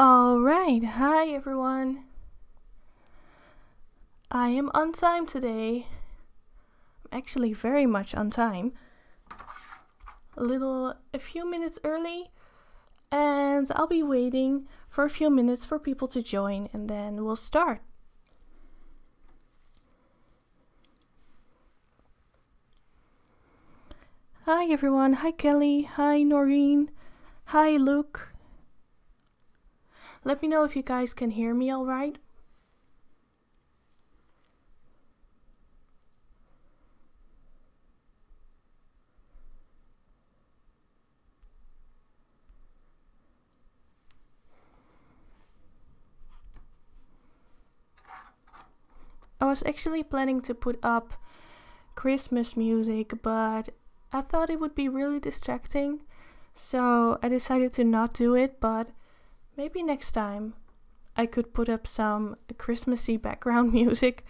Alright, hi everyone. I am on time today. I'm actually very much on time. A few minutes early, and I'll be waiting for a few minutes for people to join and then we'll start. Hi everyone, hi Kelly, hi Noreen, hi Luke. Let me know if you guys can hear me alright. I was actually planning to put up Christmas music, but I thought it would be really distracting, so I decided to not do it, but maybe next time I could put up some Christmassy background music.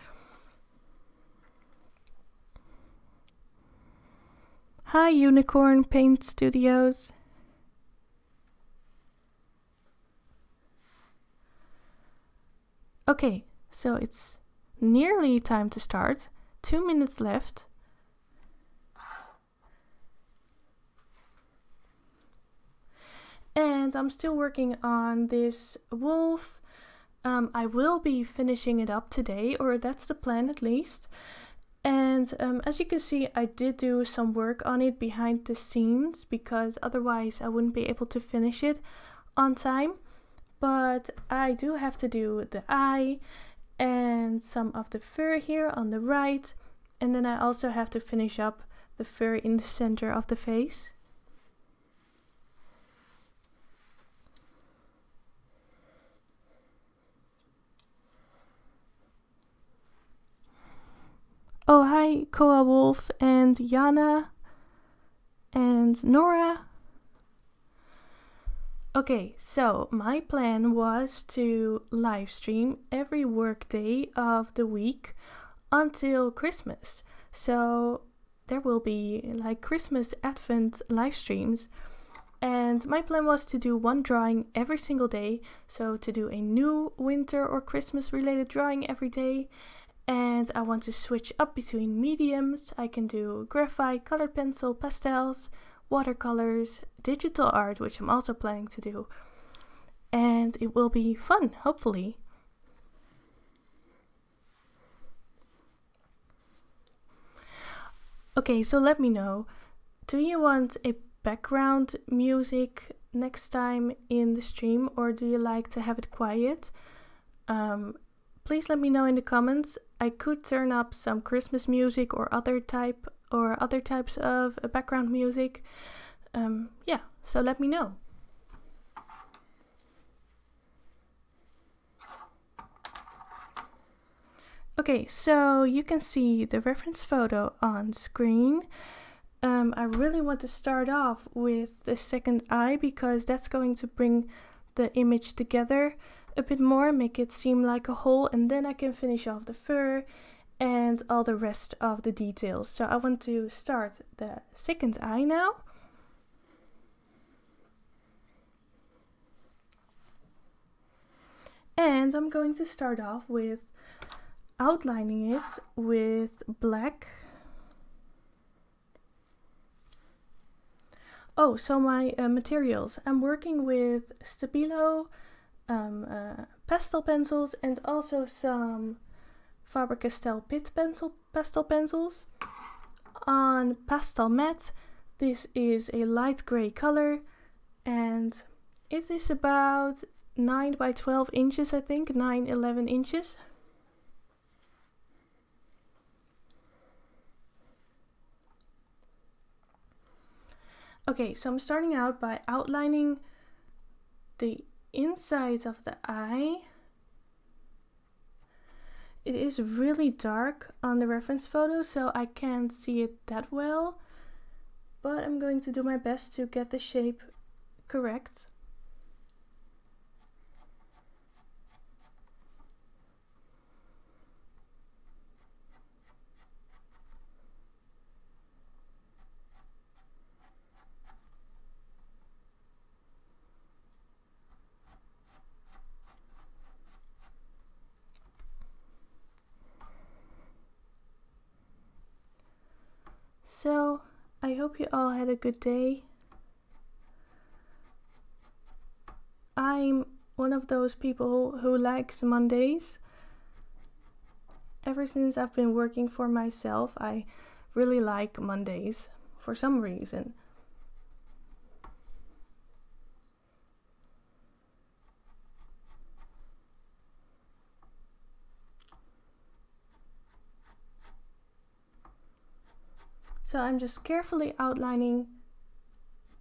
Hi Unicorn Paint Studios. Okay, so it's nearly time to start. 2 minutes left. And I'm still working on this wolf. I will be finishing it up today, or that's the plan at least. And as you can see, I did do some work on it behind the scenes because otherwise I wouldn't be able to finish it on time. But I do have to do the eye and some of the fur here on the right, and then I also have to finish up the fur in the center of the face. Oh hi Koa Wolf and Yana and Nora. Okay, so my plan was to live stream every workday of the week until Christmas. So there will be like Christmas Advent live streams. And my plan was to do one drawing every single day. So to do a new winter or Christmas related drawing every day. And I want to switch up between mediums. I can do graphite, colored pencil, pastels, watercolors, digital art, which I'm also planning to do. And it will be fun, hopefully. Okay, so let me know. Do you want a background music next time in the stream, or do you like to have it quiet? Please let me know in the comments. I could turn up some Christmas music or other types of background music. Yeah, so let me know. Okay, so you can see the reference photo on screen. I really want to start off with the second eye because that's going to bring the image together a bit more, make it seem like a whole, and then I can finish off the fur and all the rest of the details. So I want to start the second eye now. And I'm going to start off with outlining it with black. Oh, so my materials. I'm working with Stabilo, pastel pencils, and also some Faber-Castell Pitt pastel pencils. On pastel matte, this is a light gray color, and it is about 9 by 12 inches, I think, 9-11 inches. Okay, so I'm starting out by outlining the insides of the eye. It is really dark on the reference photo, so I can't see it that well, but I'm going to do my best to get the shape correct. hope you all had a good day. I'm one of those people who likes Mondays. Ever since I've been working for myself, I really like Mondays for some reason. So I'm just carefully outlining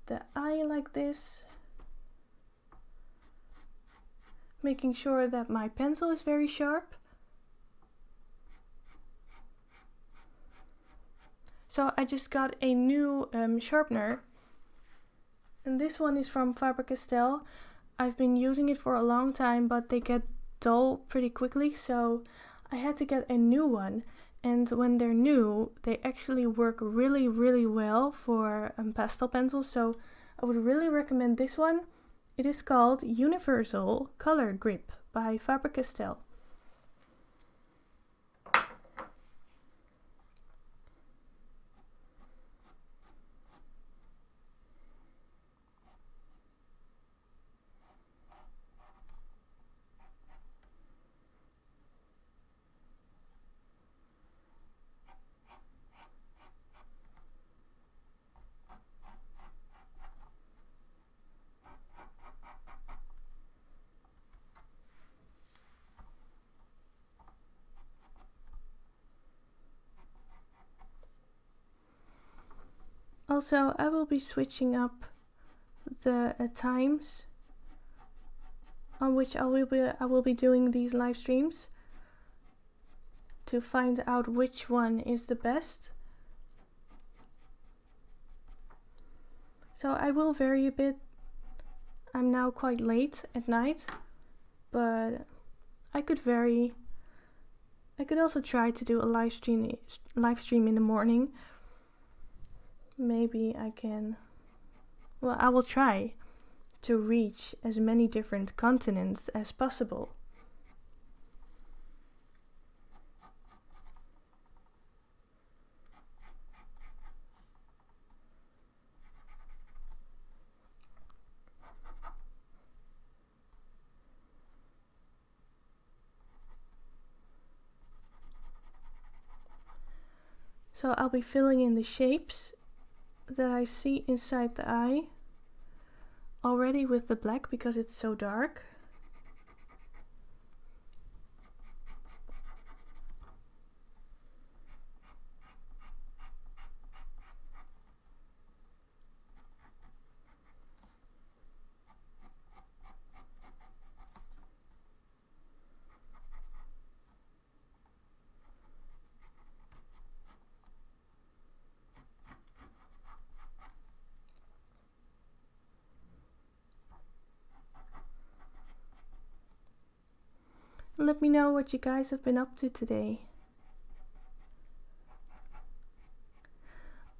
the eye like this, making sure that my pencil is very sharp. So I just got a new sharpener, and this one is from Faber-Castell. I've been using it for a long time, but they get dull pretty quickly, so I had to get a new one. And when they're new, they actually work really, really well for pastel pencils. So I would really recommend this one. It is called Universal Color Grip by Faber-Castell. Also, I will be switching up the times on which I will be doing these live streams to find out which one is the best. So I will vary a bit. I'm now quite late at night, but I could vary. I could also try to do a live stream in the morning. Maybe I can, well, I will try to reach as many different continents as possible. So I'll be filling in the shapes that I see inside the eye already with the black because it's so dark. Let me know what you guys have been up to today.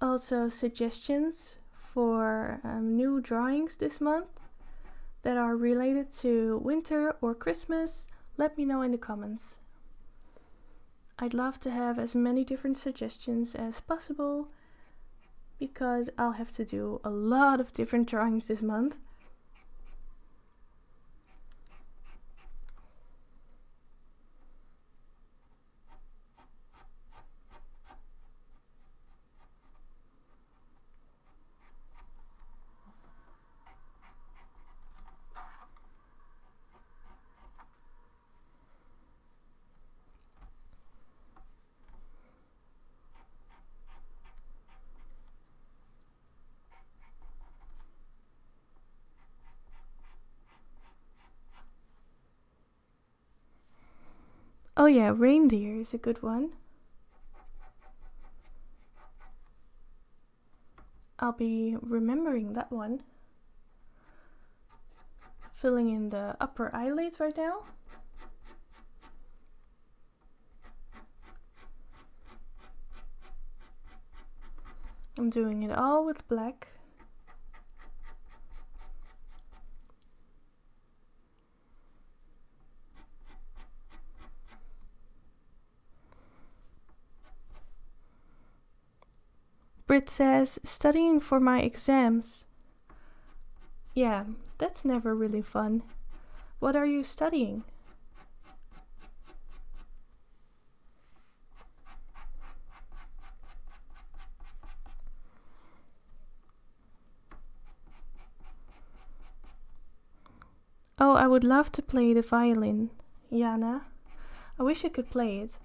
Also, suggestions for new drawings this month that are related to winter or Christmas, let me know in the comments. I'd love to have as many different suggestions as possible because I'll have to do a lot of different drawings this month. Oh yeah, reindeer is a good one. I'll be remembering that one. Filling in the upper eyelids right now. I'm doing it all with black. Brit says, studying for my exams. Yeah, that's never really fun. What are you studying? Oh, I would love to play the violin, Jana. I wish I could play it,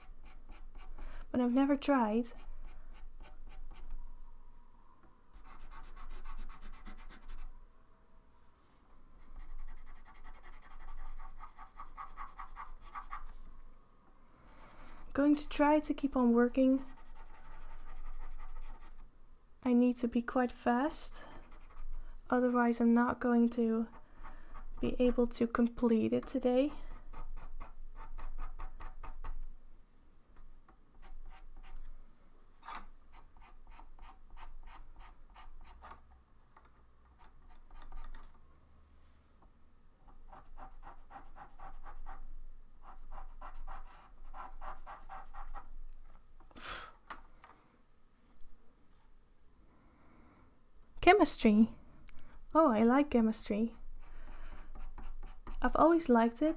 but I've never tried. Going to try to keep on working. I need to be quite fast, otherwise I'm not going to be able to complete it today. Chemistry. Oh, I like chemistry. I've always liked it.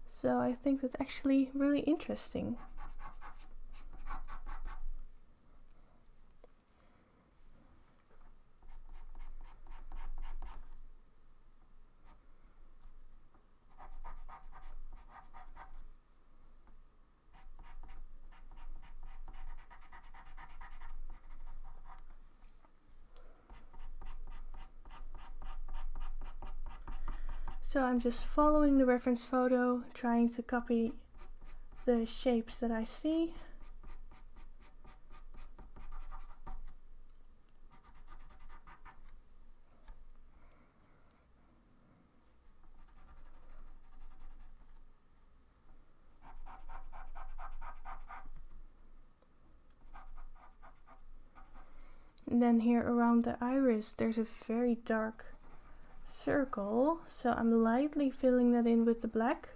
So I think that's actually really interesting. So I'm just following the reference photo, trying to copy the shapes that I see. And then here around the iris, there's a very dark circle, so I'm lightly filling that in with the black,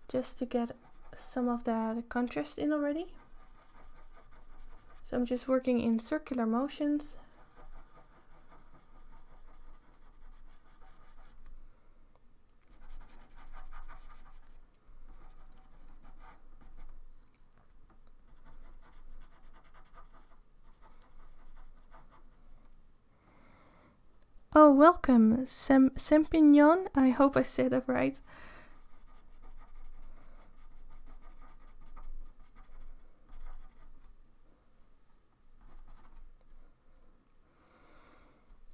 just to get some of that contrast in already. So I'm just working in circular motions. Oh, welcome, Sempignon. I hope I said that right.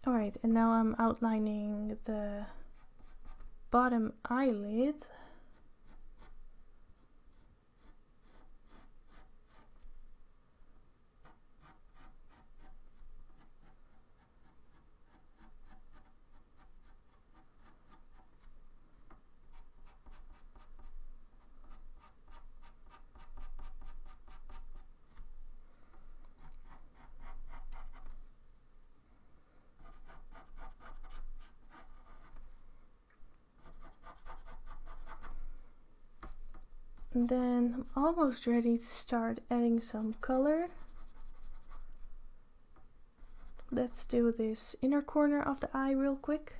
Alright, and now I'm outlining the bottom eyelid. And then I'm almost ready to start adding some color. Let's do this inner corner of the eye real quick.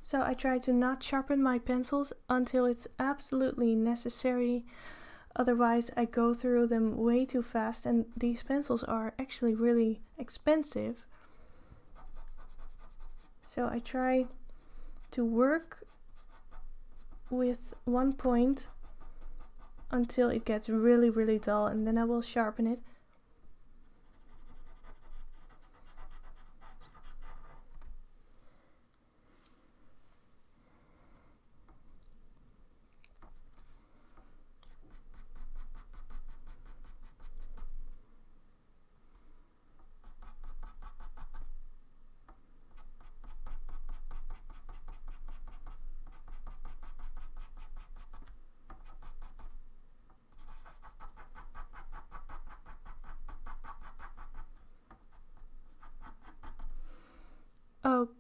So I try to not sharpen my pencils until it's absolutely necessary. Otherwise I go through them way too fast, and these pencils are actually really expensive. So I try to work with one point until it gets really, really dull, and then I will sharpen it.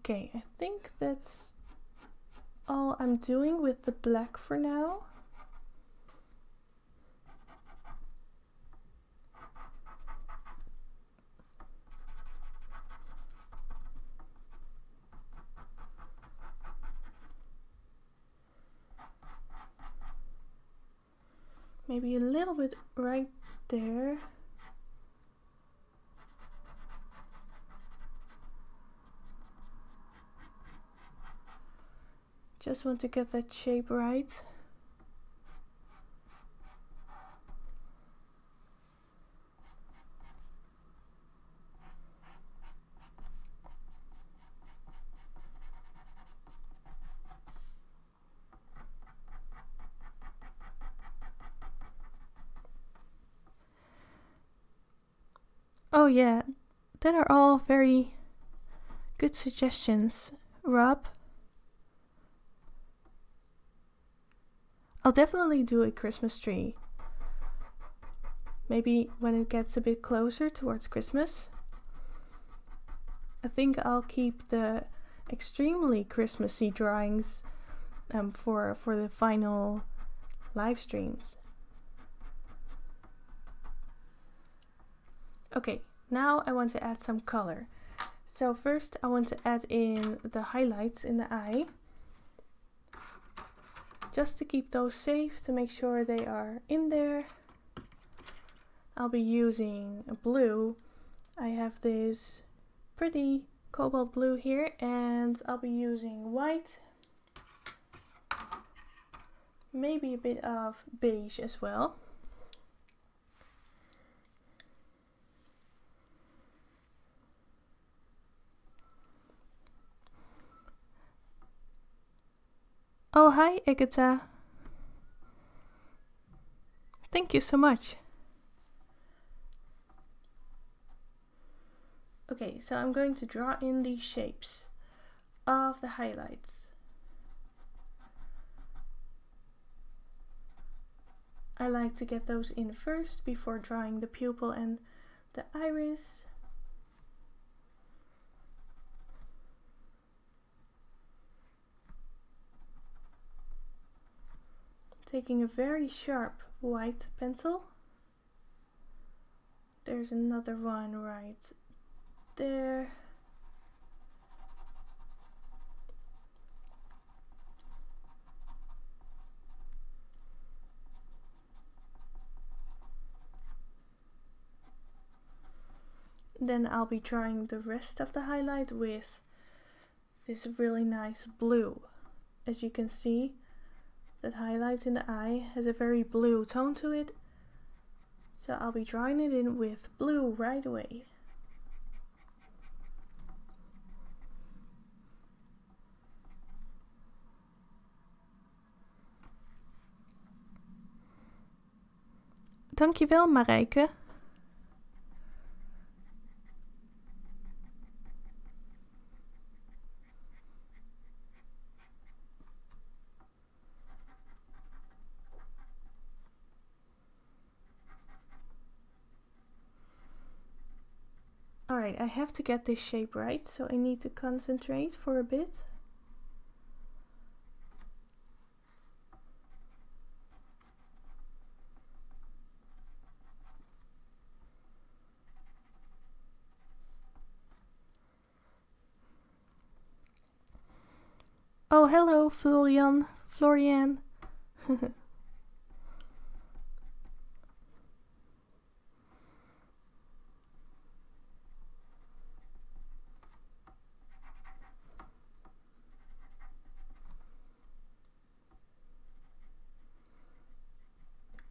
Okay, I think that's all I'm doing with the black for now. Maybe a little bit right there. Just want to get that shape right. Oh yeah, that are all very good suggestions, Rob. I'll definitely do a Christmas tree. Maybe when it gets a bit closer towards Christmas. I think I'll keep the extremely Christmassy drawings for the final live streams. Okay, now I want to add some color. So first I want to add in the highlights in the eye. Just to keep those safe, to make sure they are in there. I'll be using blue. I have this pretty cobalt blue here, and I'll be using white. Maybe a bit of beige as well. Oh, hi, Agatha. Thank you so much. Okay, so I'm going to draw in these shapes of the highlights. I like to get those in first before drawing the pupil and the iris. Taking a very sharp white pencil. There's another one right there. Then I'll be drawing the rest of the highlight with this really nice blue. As you can see, that highlight in the eye has a very blue tone to it. So I'll be drawing it in with blue right away. Dankjewel, Marijke. Alright, I have to get this shape right, so I need to concentrate for a bit. Oh, hello, Florian.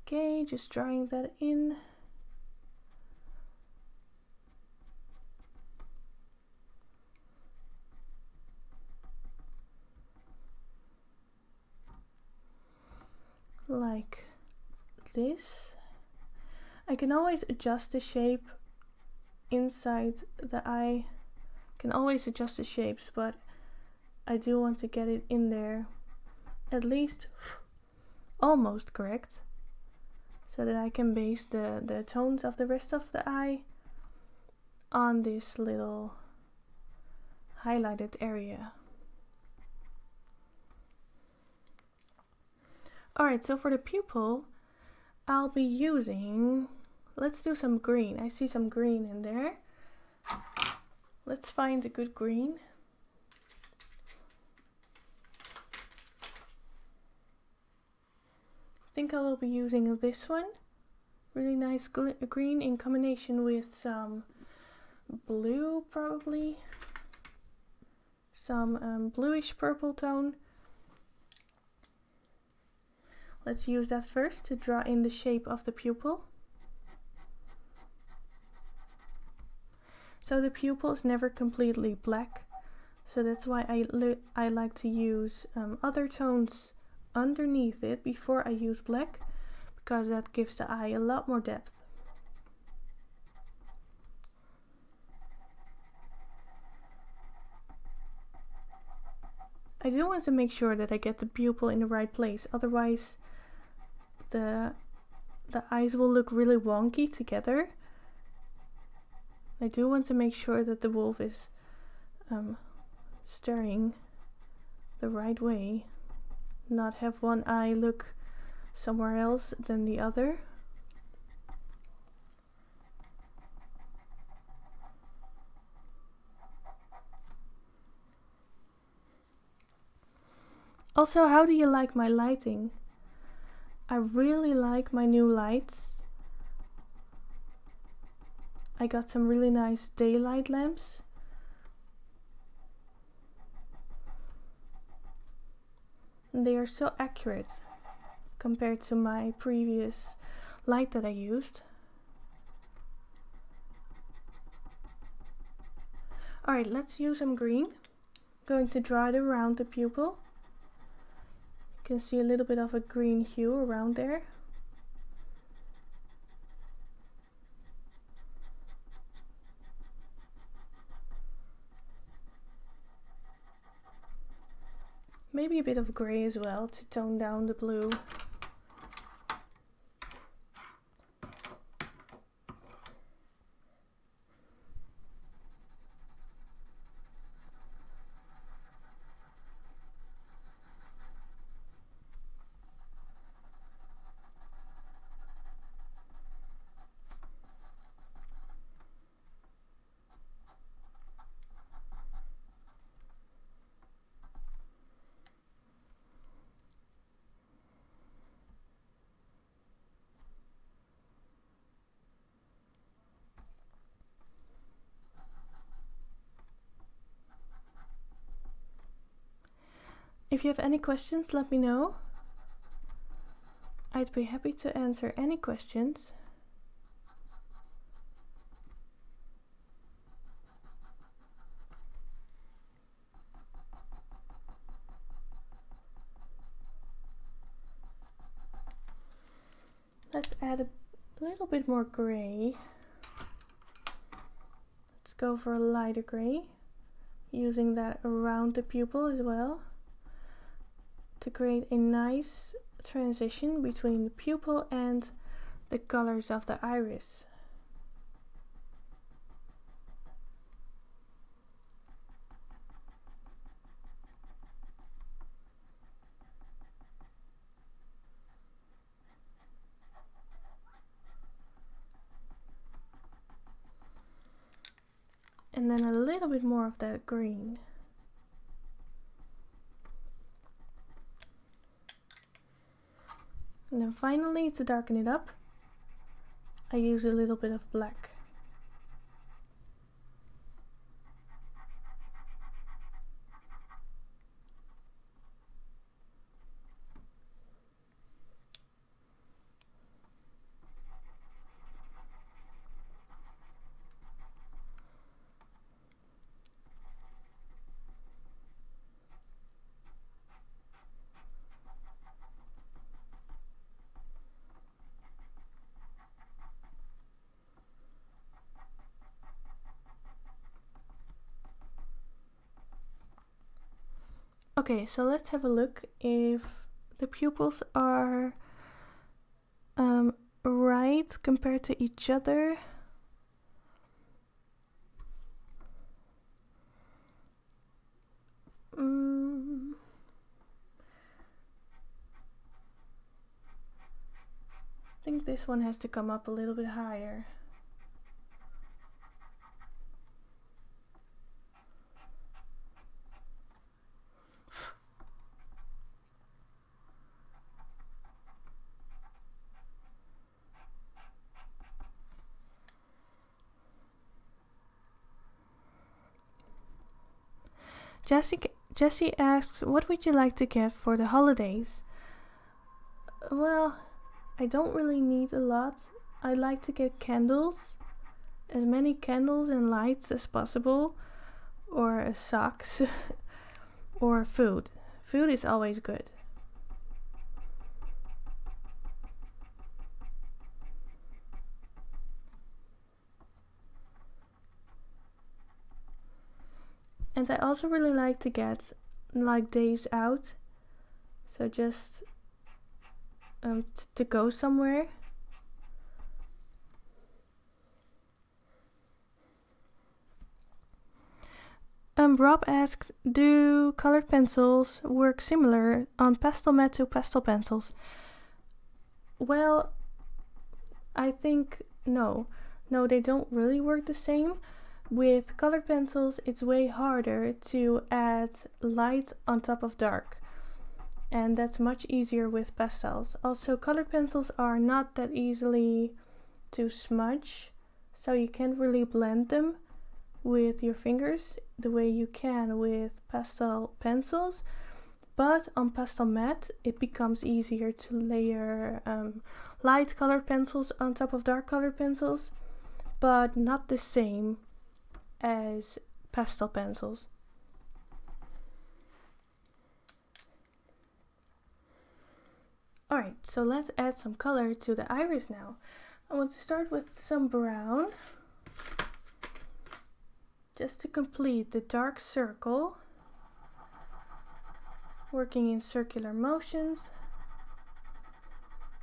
Okay, just drawing that in. Like this. I can always adjust the shape inside the eye. I can always adjust the shapes, but I do want to get it in there at least almost correct, so that I can base the tones of the rest of the eye on this little highlighted area. Alright, so for the pupil, I'll be using, let's do some green. I see some green in there. Let's find a good green. I think I will be using this one. Really nice green in combination with some blue, probably. Some bluish purple tone. Let's use that first to draw in the shape of the pupil. So the pupil is never completely black, so that's why I like to use other tones underneath it before I use black, because that gives the eye a lot more depth. I do want to make sure that I get the pupil in the right place, otherwise the eyes will look really wonky together. I do want to make sure that the wolf is staring the right way, not have one eye look somewhere else than the other. Also, how do you like my lighting? I really like my new lights. I got some really nice daylight lamps. And they are so accurate compared to my previous light that I used. Alright, let's use some green. Going to draw it around the pupil. You can see a little bit of a green hue around there. Maybe a bit of gray as well to tone down the blue. If you have any questions, let me know. I'd be happy to answer any questions. Let's add a little bit more gray. Let's go for a lighter gray, using that around the pupil as well, to create a nice transition between the pupil and the colors of the iris. And then a little bit more of that green. And then finally, to darken it up, I use a little bit of black. Okay, so let's have a look if the pupils are right compared to each other. think this one has to come up a little bit higher. Jessie asks, what would you like to get for the holidays? Well, I don't really need a lot. I like to get candles, as many candles and lights as possible, or socks, or food. Food is always good. And I also really like to get like days out, so just to go somewhere. Rob asks, do colored pencils work similar on pastel mat to pastel pencils? Well, I think no, they don't really work the same. With colored pencils, it's way harder to add light on top of dark, and that's much easier with pastels. Also, colored pencils are not that easily to smudge, so you can't really blend them with your fingers the way you can with pastel pencils. But on pastel mat, it becomes easier to layer light colored pencils on top of dark colored pencils, but not the same as pastel pencils. Alright, so let's add some color to the iris now. I want to start with some brown, just to complete the dark circle, working in circular motions,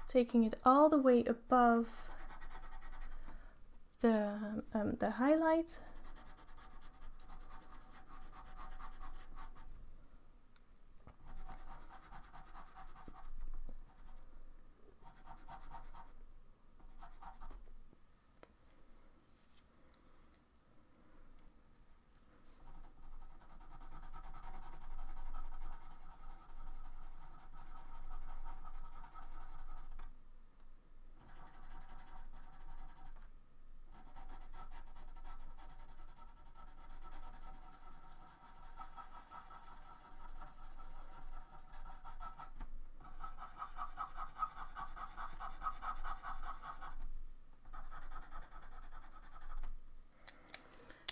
taking it all the way above the highlight.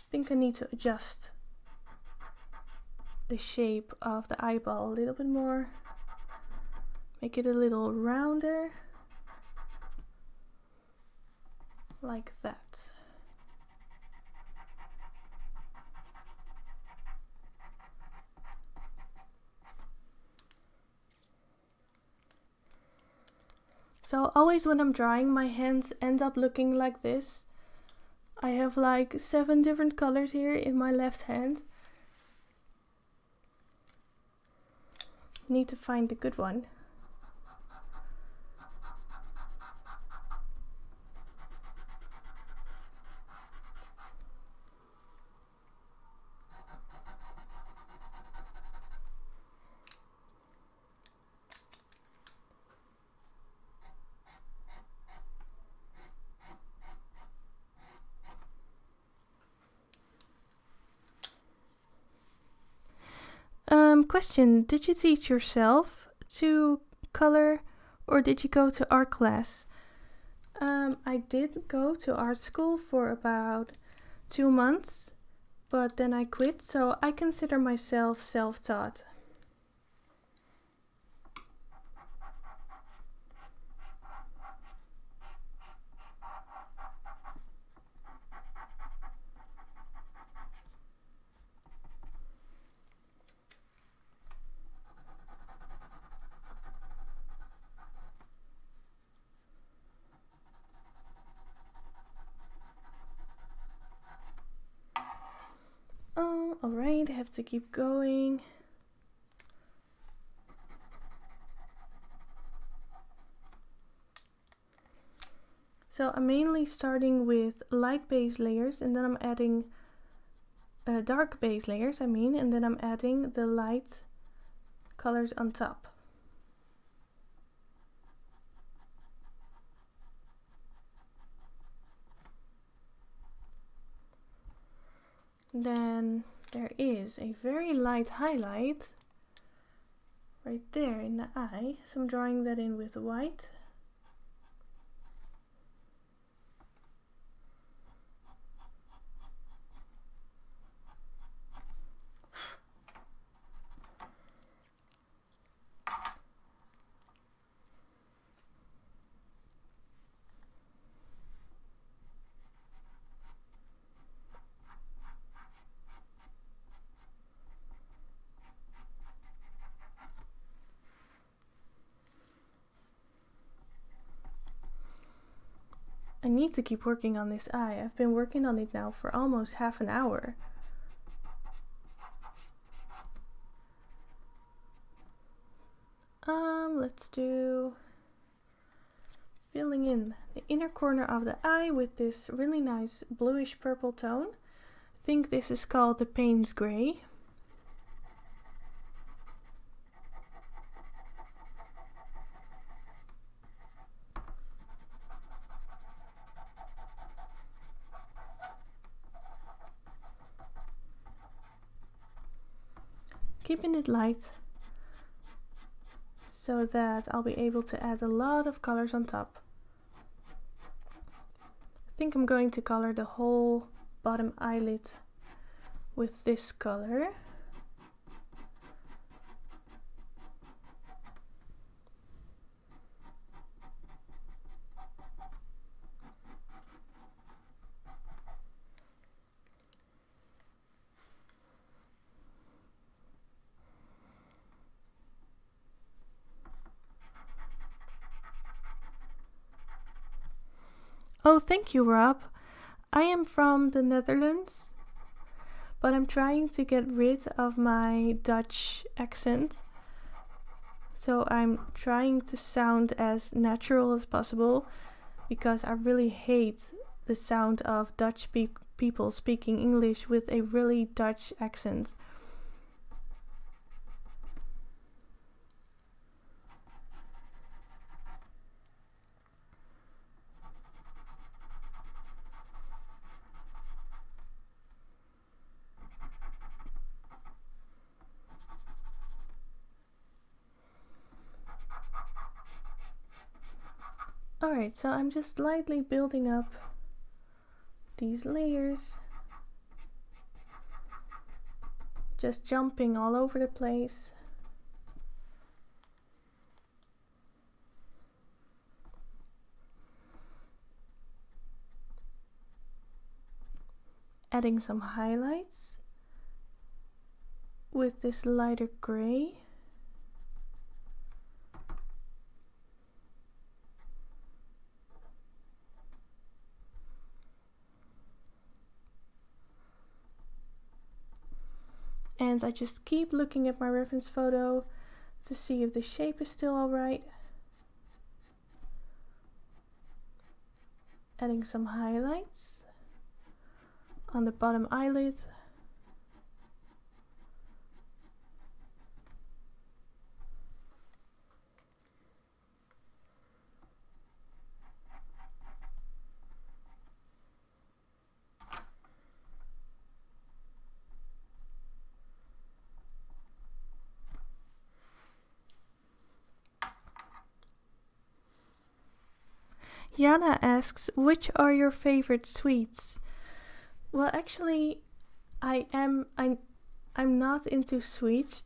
I think I need to adjust the shape of the eyeball a little bit more, make it a little rounder, like that. So always when I'm drawing, my hands end up looking like this. I have like 7 different colors here in my left hand. Need to find the good one. Question, did you teach yourself to color or did you go to art class? I did go to art school for about 2 months, but then I quit, so I consider myself self-taught. Alright, I have to keep going. So I'm mainly starting with light base layers, and then I'm adding dark base layers, and then I'm adding the light colors on top. Then there is a very light highlight right there in the eye, so I'm drawing that in with white. I need to keep working on this eye. I've been working on it now for almost half an hour. Let's do filling in the inner corner of the eye with this really nice bluish purple tone. I think this is called the Payne's Gray. Keeping it light so that I'll be able to add a lot of colors on top. I think I'm going to color the whole bottom eyelid with this color. Oh, thank you, Rob. I am from the Netherlands, but I'm trying to get rid of my Dutch accent. So I'm trying to sound as natural as possible, because I really hate the sound of Dutch people speaking English with a really Dutch accent. Alright, so I'm just lightly building up these layers, just jumping all over the place. Adding some highlights with this lighter gray. And I just keep looking at my reference photo to see if the shape is still alright. Adding some highlights on the bottom eyelid. Jana asks, which are your favorite sweets? Well, actually, I'm not into sweets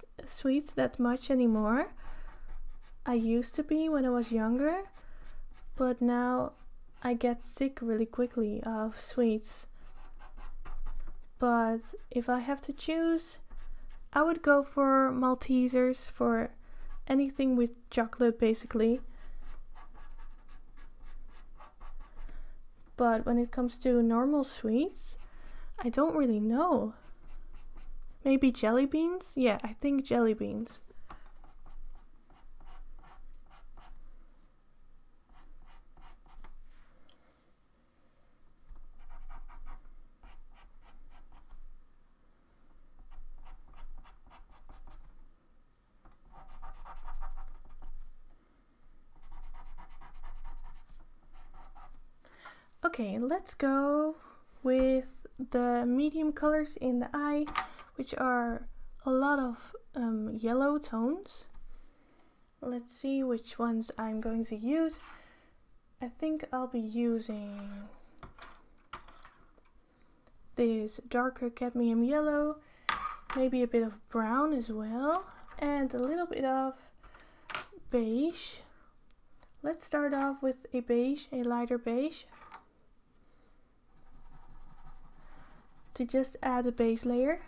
that much anymore. I used to be when I was younger, but now I get sick really quickly of sweets. But if I have to choose, I would go for Maltesers, for anything with chocolate basically. But when it comes to normal sweets, I don't really know. Maybe jelly beans? Yeah, I think jelly beans. Okay, let's go with the medium colors in the eye, which are a lot of yellow tones. Let's see which ones I'm going to use. I think I'll be using this darker cadmium yellow, maybe a bit of brown as well, and a little bit of beige. Let's start off with a beige, a lighter beige, to just add a base layer.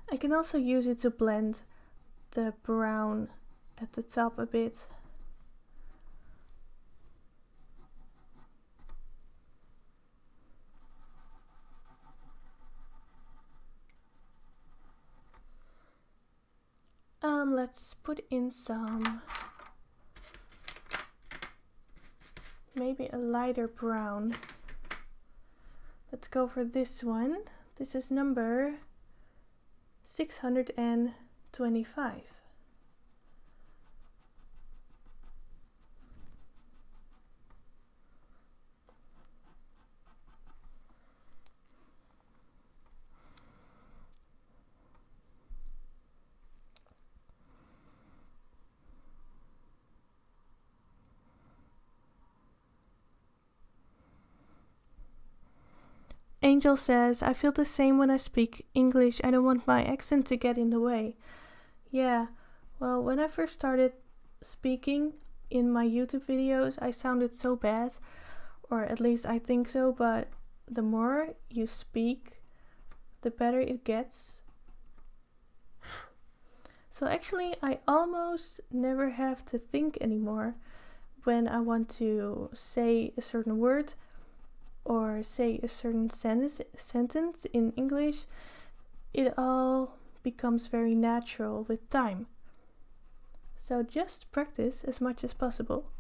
I can also use it to blend the brown at the top a bit. Let's put in some, maybe a lighter brown. Let's go for this one. This is number 625. Angel says, I feel the same when I speak English. I don't want my accent to get in the way. Yeah, well, when I first started speaking in my YouTube videos, I sounded so bad, or at least I think so, but the more you speak, the better it gets. So actually, I almost never have to think anymore when I want to say a certain word or say a certain sentence in English. It all becomes very natural with time. So just practice as much as possible.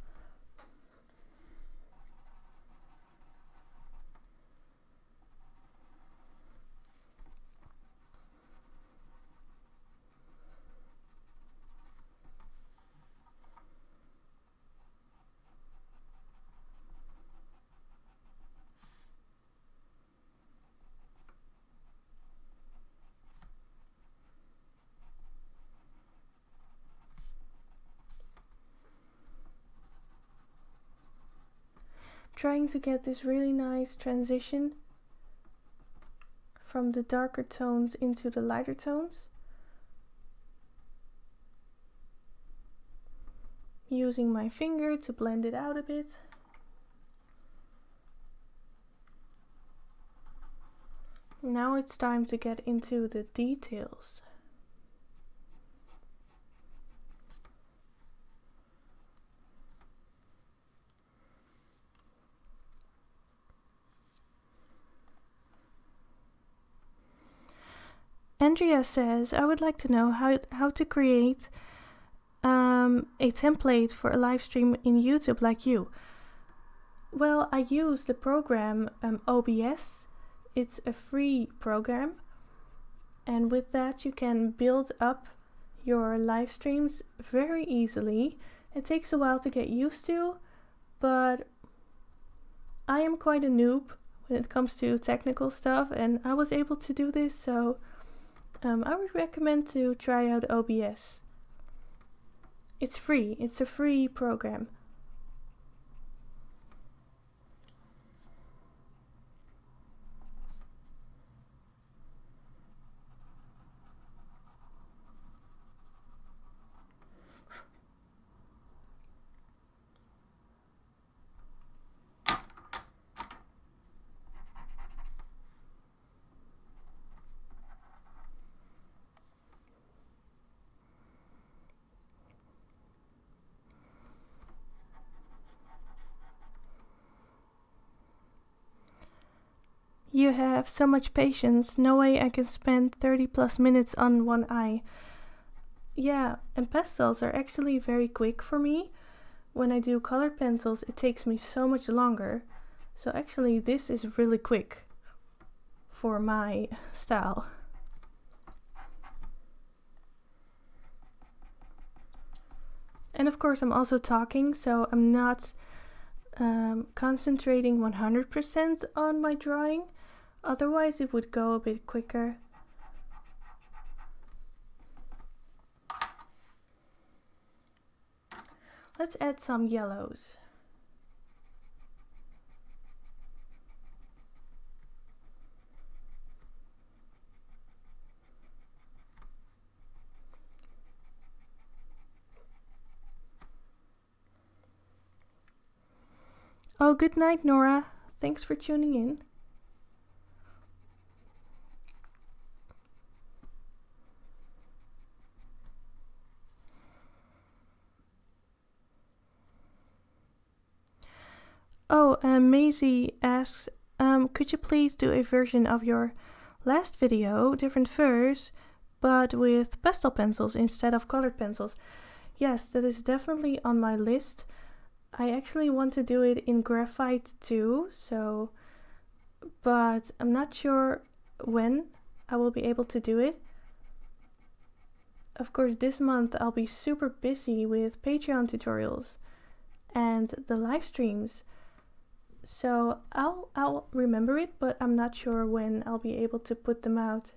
Trying to get this really nice transition from the darker tones into the lighter tones. Using my finger to blend it out a bit. Now it's time to get into the details. Andrea says, I would like to know how to create a template for a live stream in YouTube like you. Well, I use the program OBS. It's a free program, and with that you can build up your live streams very easily. It takes a while to get used to, but I am quite a noob when it comes to technical stuff, and I was able to do this, so I would recommend to try out OBS. It's free, it's a free program. You have so much patience. No way I can spend 30 plus minutes on one eye. Yeah, and pastels are actually very quick for me. When I do colored pencils, it takes me so much longer. So actually this is really quick for my style. And of course I'm also talking, so I'm not concentrating 100% on my drawing. Otherwise it would go a bit quicker. Let's add some yellows. Oh, good night, Nora. Thanks for tuning in. Oh, Maisie asks, could you please do a version of your last video, different furs, but with pastel pencils instead of colored pencils? Yes, that is definitely on my list. I actually want to do it in graphite too, but I'm not sure when I will be able to do it. Of course, this month I'll be super busy with Patreon tutorials and the live streams. So I'll remember it, but I'm not sure when I'll be able to put them out.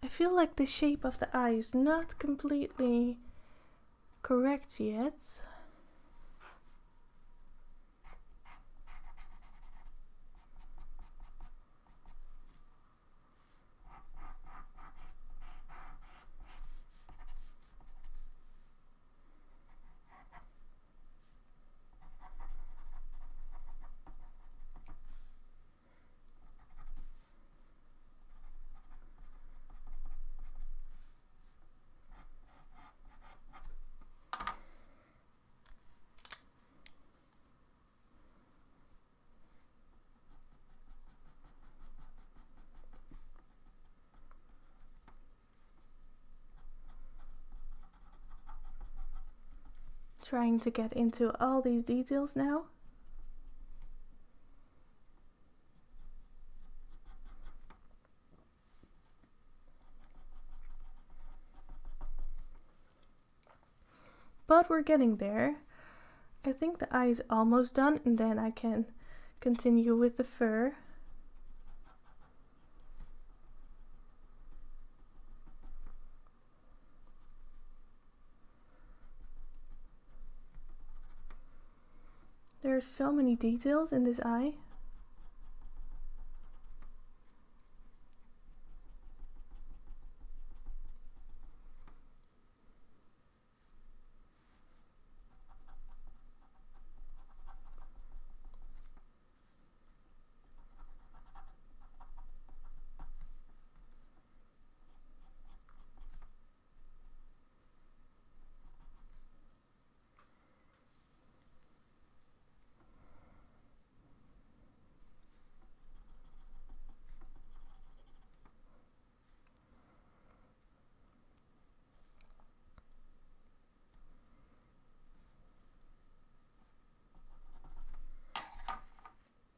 I feel like the shape of the eye is not completely correct yet. Trying to get into all these details now. But we're getting there. I think the eye is almost done, and then I can continue with the fur. There are so many details in this eye.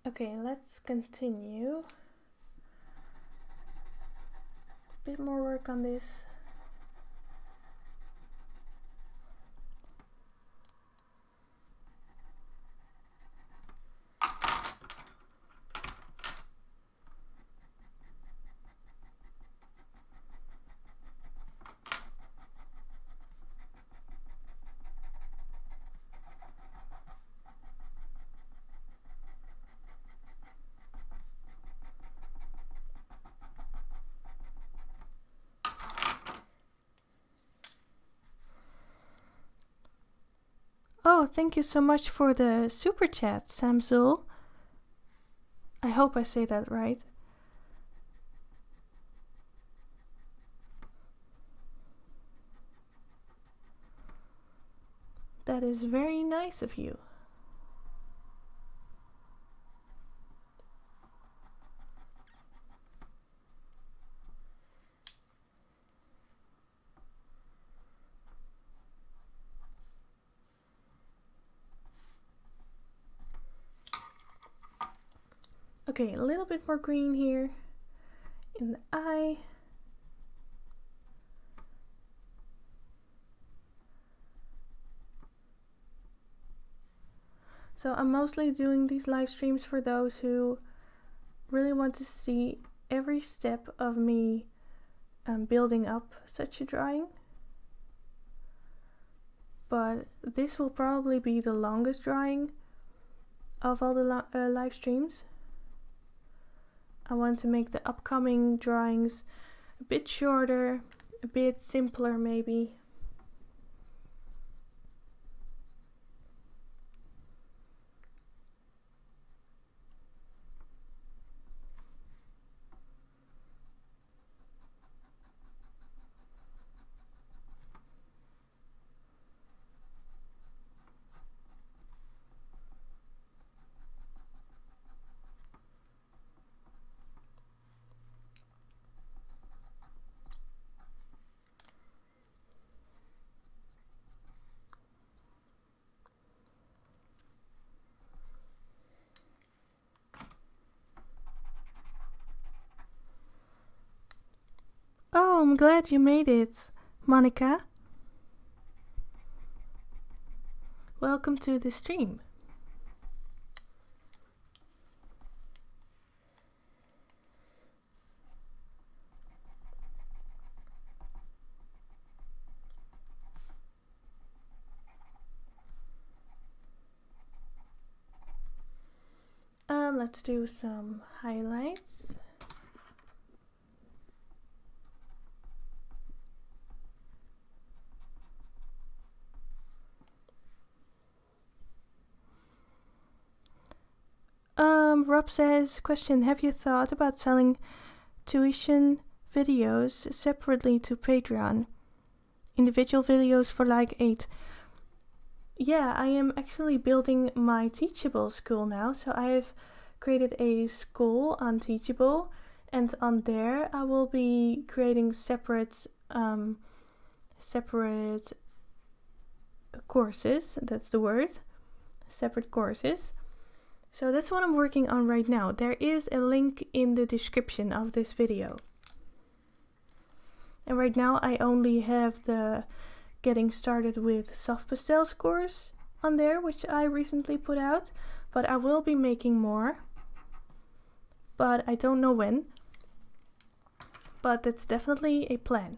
Okay, let's continue. A bit more work on this. Oh, thank you so much for the super chat, Samsul. I hope I say that right. That is very nice of you. Okay, a little bit more green here in the eye. So I'm mostly doing these live streams for those who really want to see every step of me building up such a drawing. But this will probably be the longest drawing of all the live streams. I want to make the upcoming drawings a bit shorter, a bit simpler maybe. Oh, I'm glad you made it, Monica. Welcome to the stream. Let's do some highlights. Rob says, question, have you thought about selling tuition videos separately to Patreon? Individual videos for like 8. Yeah, I am actually building my Teachable school now. So I have created a school on Teachable, and on there I will be creating separate courses. That's the word. Separate courses. So that's what I'm working on right now. There is a link in the description of this video. And right now I only have the Getting Started with Soft Pastels course on there, which I recently put out. But I will be making more. But I don't know when. But that's definitely a plan.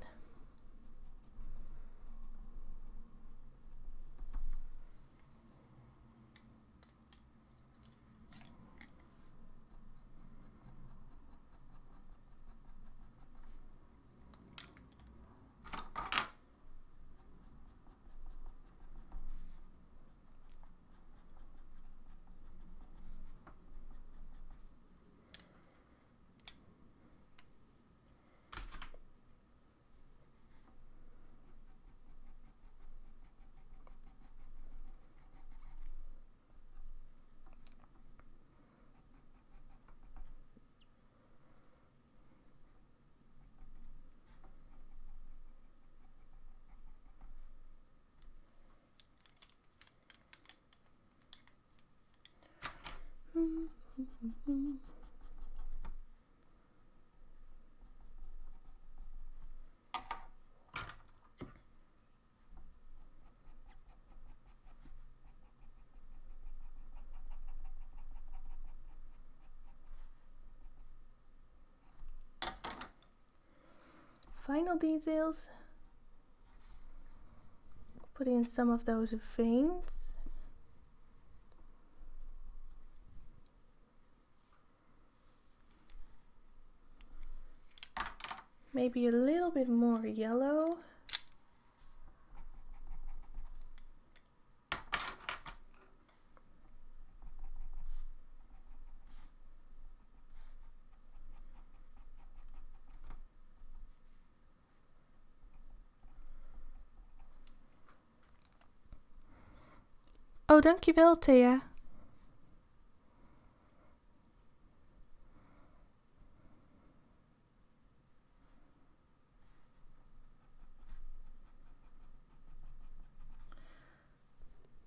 Final details. Put in some of those veins. Maybe a little bit more yellow. Oh, dankjewel, Thea.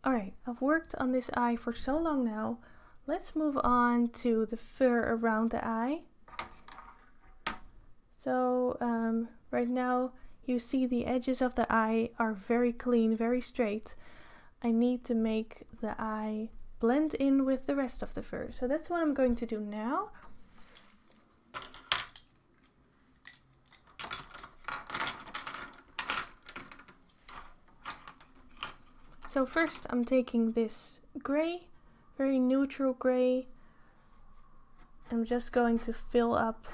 Alright, I've worked on this eye for so long now. Let's move on to the fur around the eye. So right now you see the edges of the eye are very clean, very straight. I need to make the eye blend in with the rest of the fur. So that's what I'm going to do now. So first I'm taking this gray, very neutral gray. I'm just going to fill up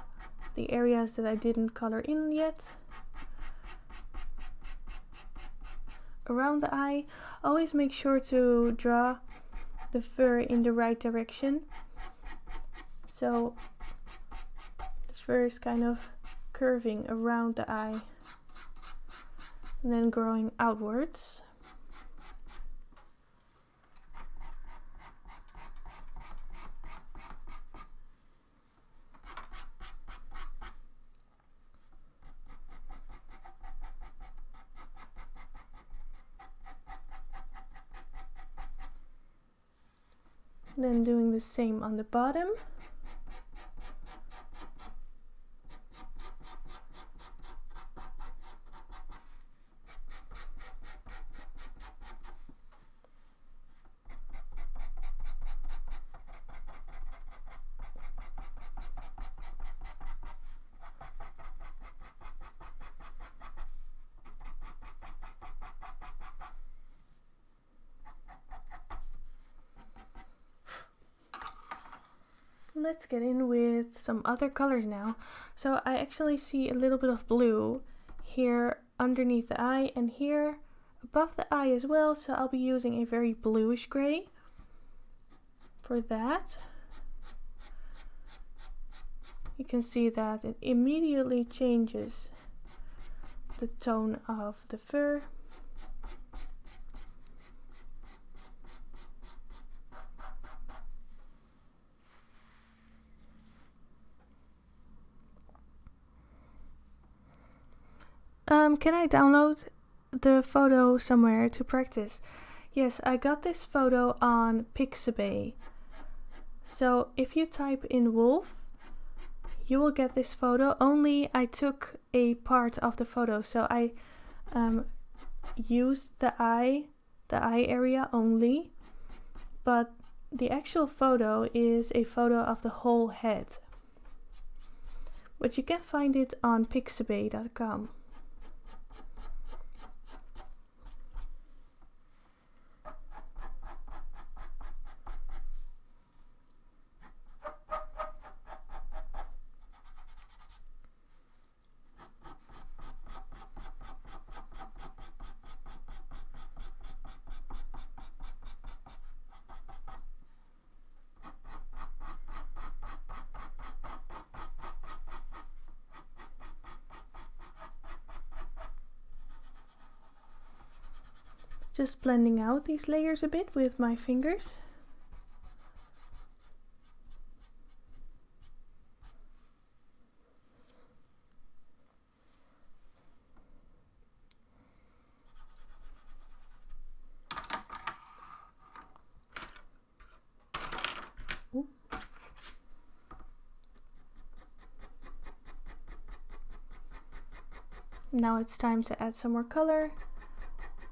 the areas that I didn't color in yet. Around the eye, always make sure to draw the fur in the right direction. So the fur is kind of curving around the eye and then growing outwards. Then doing the same on the bottom. Let's get in with some other colors now. So I actually see a little bit of blue here underneath the eye and here above the eye as well. So I'll be using a very bluish gray for that. You can see that it immediately changes the tone of the fur. Can I download the photo somewhere to practice? Yes, I got this photo on Pixabay. So if you type in wolf, you will get this photo. Only I took a part of the photo, so I used the eye area only, but the actual photo is a photo of the whole head. But you can find it on pixabay.com. Just blending out these layers a bit with my fingers. Ooh. Now it's time to add some more color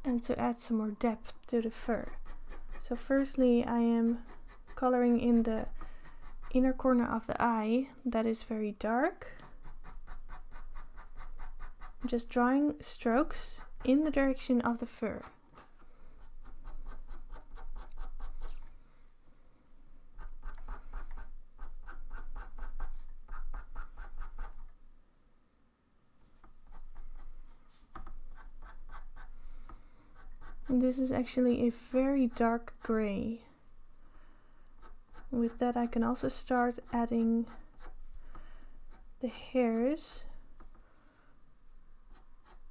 and to add some more depth to the fur. So firstly I am coloring in the inner corner of the eye that is very dark. I'm just drawing strokes in the direction of the fur. And this is actually a very dark gray. With that I can also start adding the hairs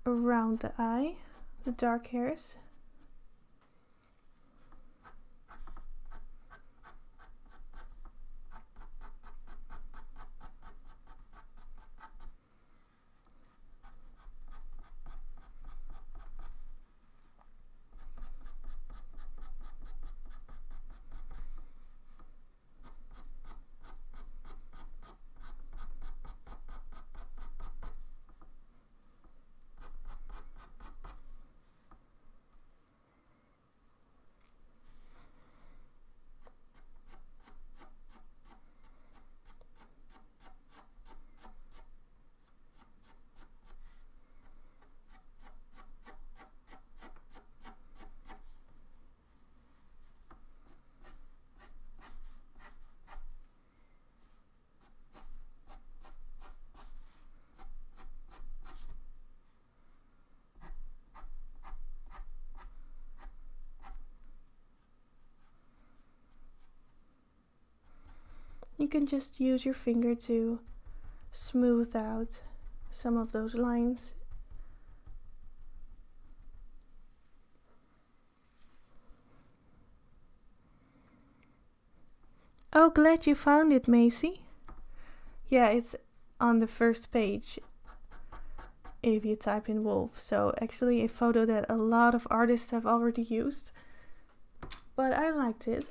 around the eye, the dark hairs. You can just use your finger to smooth out some of those lines. Oh, glad you found it, Macy. Yeah, it's on the first page if you type in wolf. So actually a photo that a lot of artists have already used. But I liked it.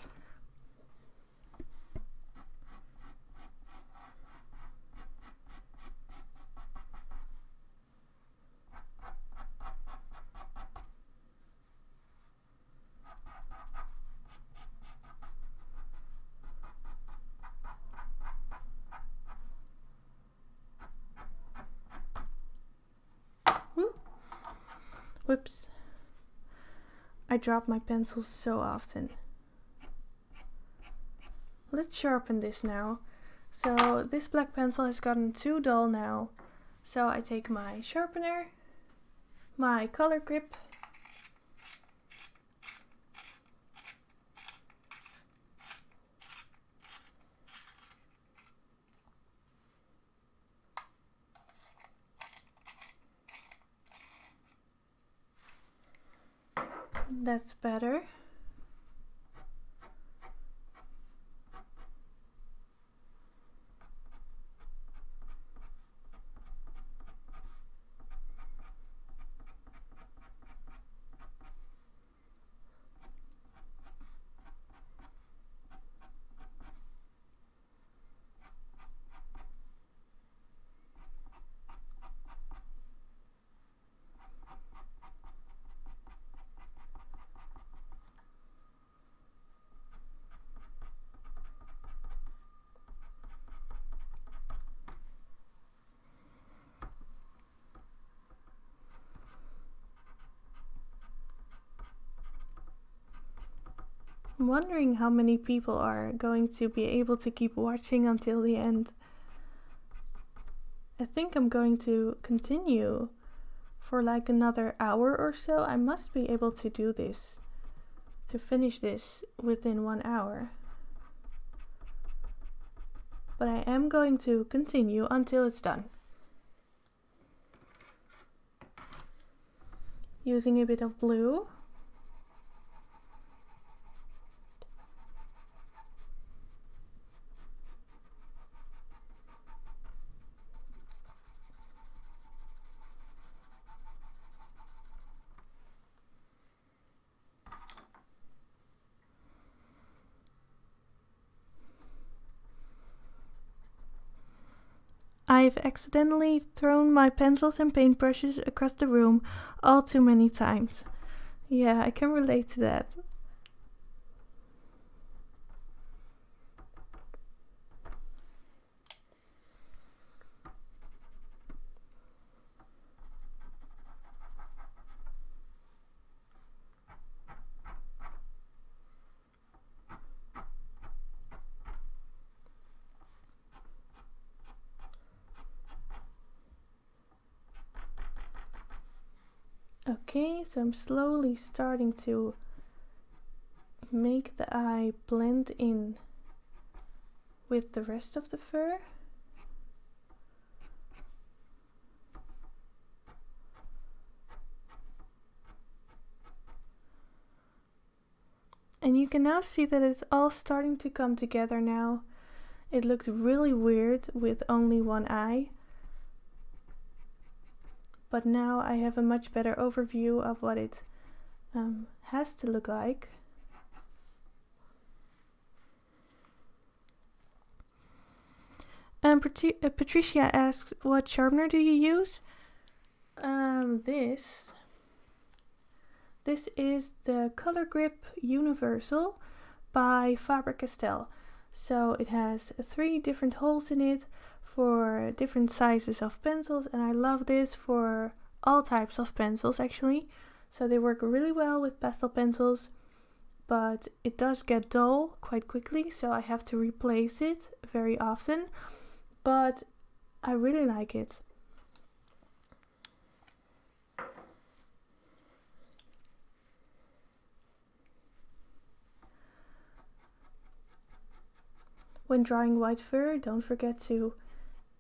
Whoops. I drop my pencils so often. Let's sharpen this now. So this black pencil has gotten too dull now. So I take my sharpener, my color grip, that's better. I'm wondering how many people are going to be able to keep watching until the end. I think I'm going to continue for like another hour or so. I must be able to do this, to finish this within 1 hour. But I am going to continue until it's done. Using a bit of blue. I've accidentally thrown my pencils and paintbrushes across the room all too many times. Yeah, I can relate to that. Okay, so I'm slowly starting to make the eye blend in with the rest of the fur. And you can now see that it's all starting to come together now. It looks really weird with only one eye. But now I have a much better overview of what it has to look like. Patricia asks, what sharpener do you use? This is the Color Grip Universal by Faber-Castell. So it has 3 different holes in it for different sizes of pencils, and I love this for all types of pencils actually. So they work really well with pastel pencils, but it does get dull quite quickly, so I have to replace it very often, but I really like it. when drawing white fur, don't forget to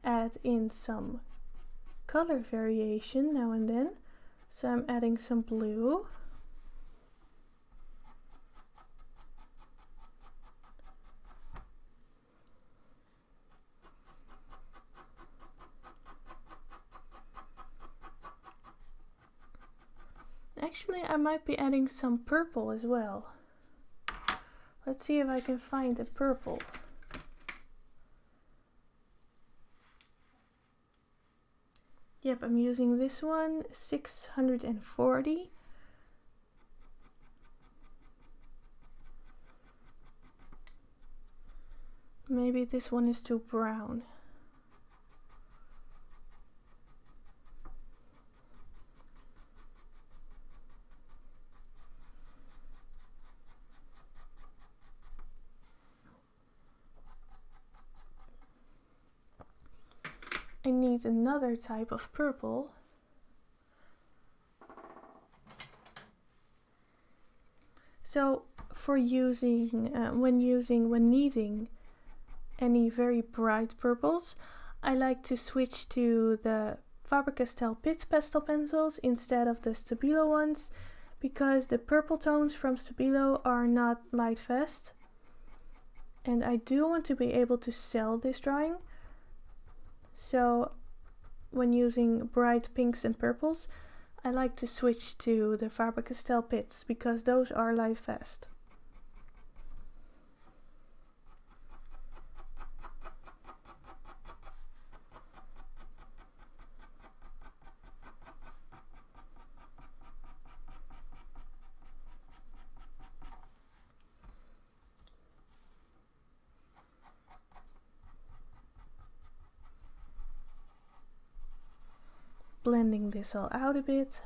add in some color variation now and then. So I'm adding some blue. Actually, I might be adding some purple as well. Let's see if I can find a purple. Yep, I'm using this one, 640. Maybe this one is too brown. I need another type of purple. So for using, when needing any very bright purples, I like to switch to the Faber-Castell Pitt pastel pencils instead of the Stabilo ones, because the purple tones from Stabilo are not light fast. And I do want to be able to sell this drawing. So when using bright pinks and purples, I like to switch to the Faber-Castell Pitts because those are light fast. Blending this all out a bit.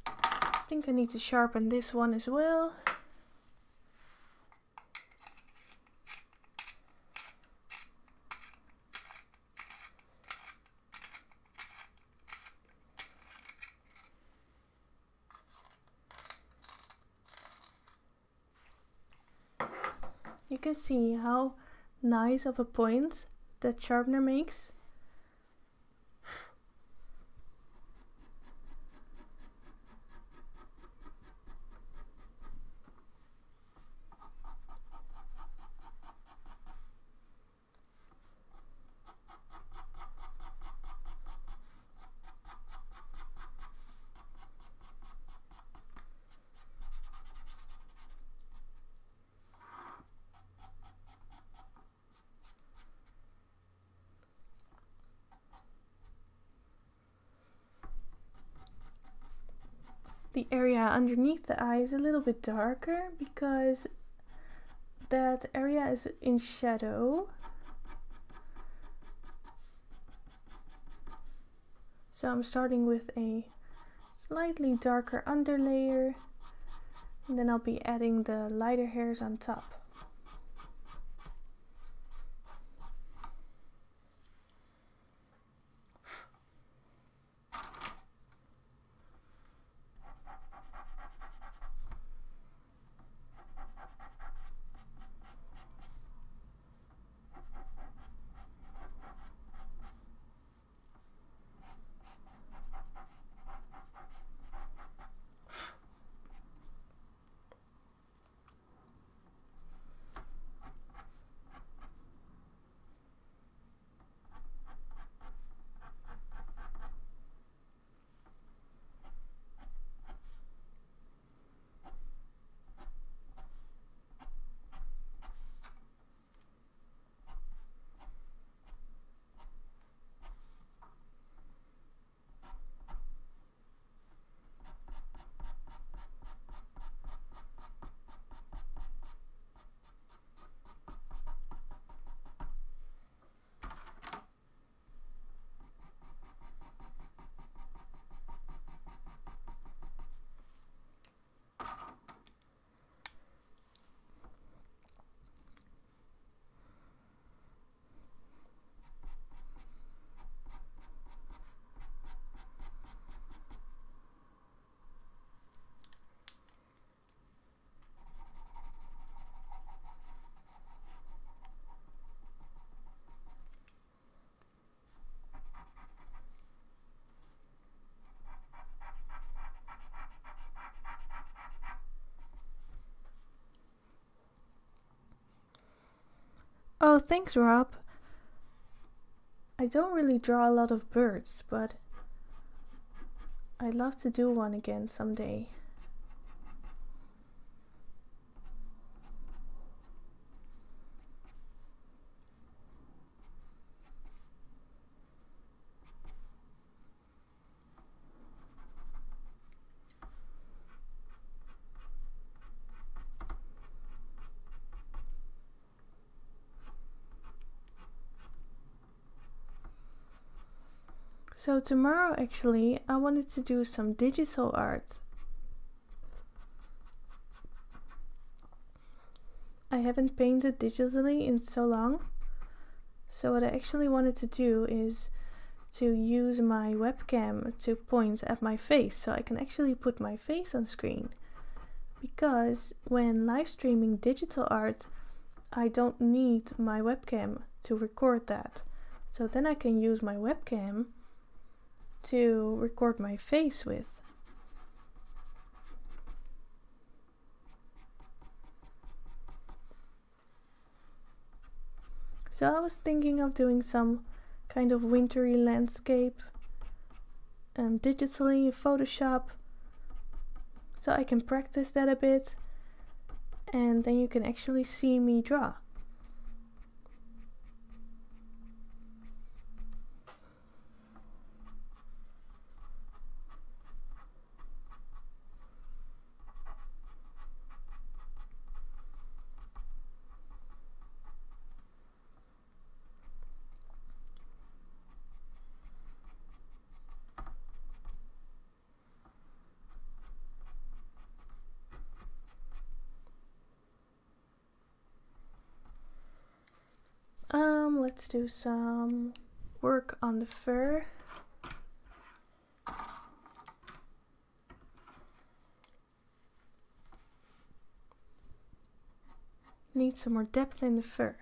I think I need to sharpen this one as well. You can see how nice of a point that sharpener makes. The area underneath the eye is a little bit darker because that area is in shadow. So I'm starting with a slightly darker underlayer, and then I'll be adding the lighter hairs on top. Oh, thanks, Rob. I don't really draw a lot of birds, but I'd love to do one again someday. So tomorrow actually I wanted to do some digital art. I haven't painted digitally in so long. So what I actually wanted to do is to use my webcam to point at my face so I can actually put my face on screen. Because when live streaming digital art, I don't need my webcam to record that. So then I can use my webcam to record my face with. So I was thinking of doing some kind of wintry landscape digitally in Photoshop, so I can practice that a bit and then you can actually see me draw. Let's do some work on the fur. Need some more depth in the fur.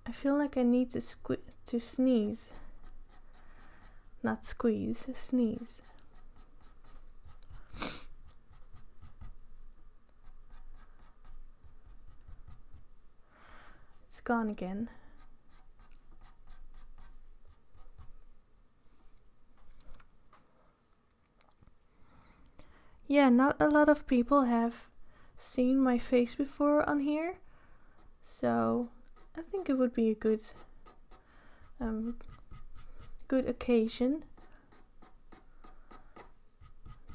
I feel like I need to sneeze. Not squeeze, sneeze. It's gone again. Yeah, not a lot of people have seen my face before on here, so I think it would be a good occasion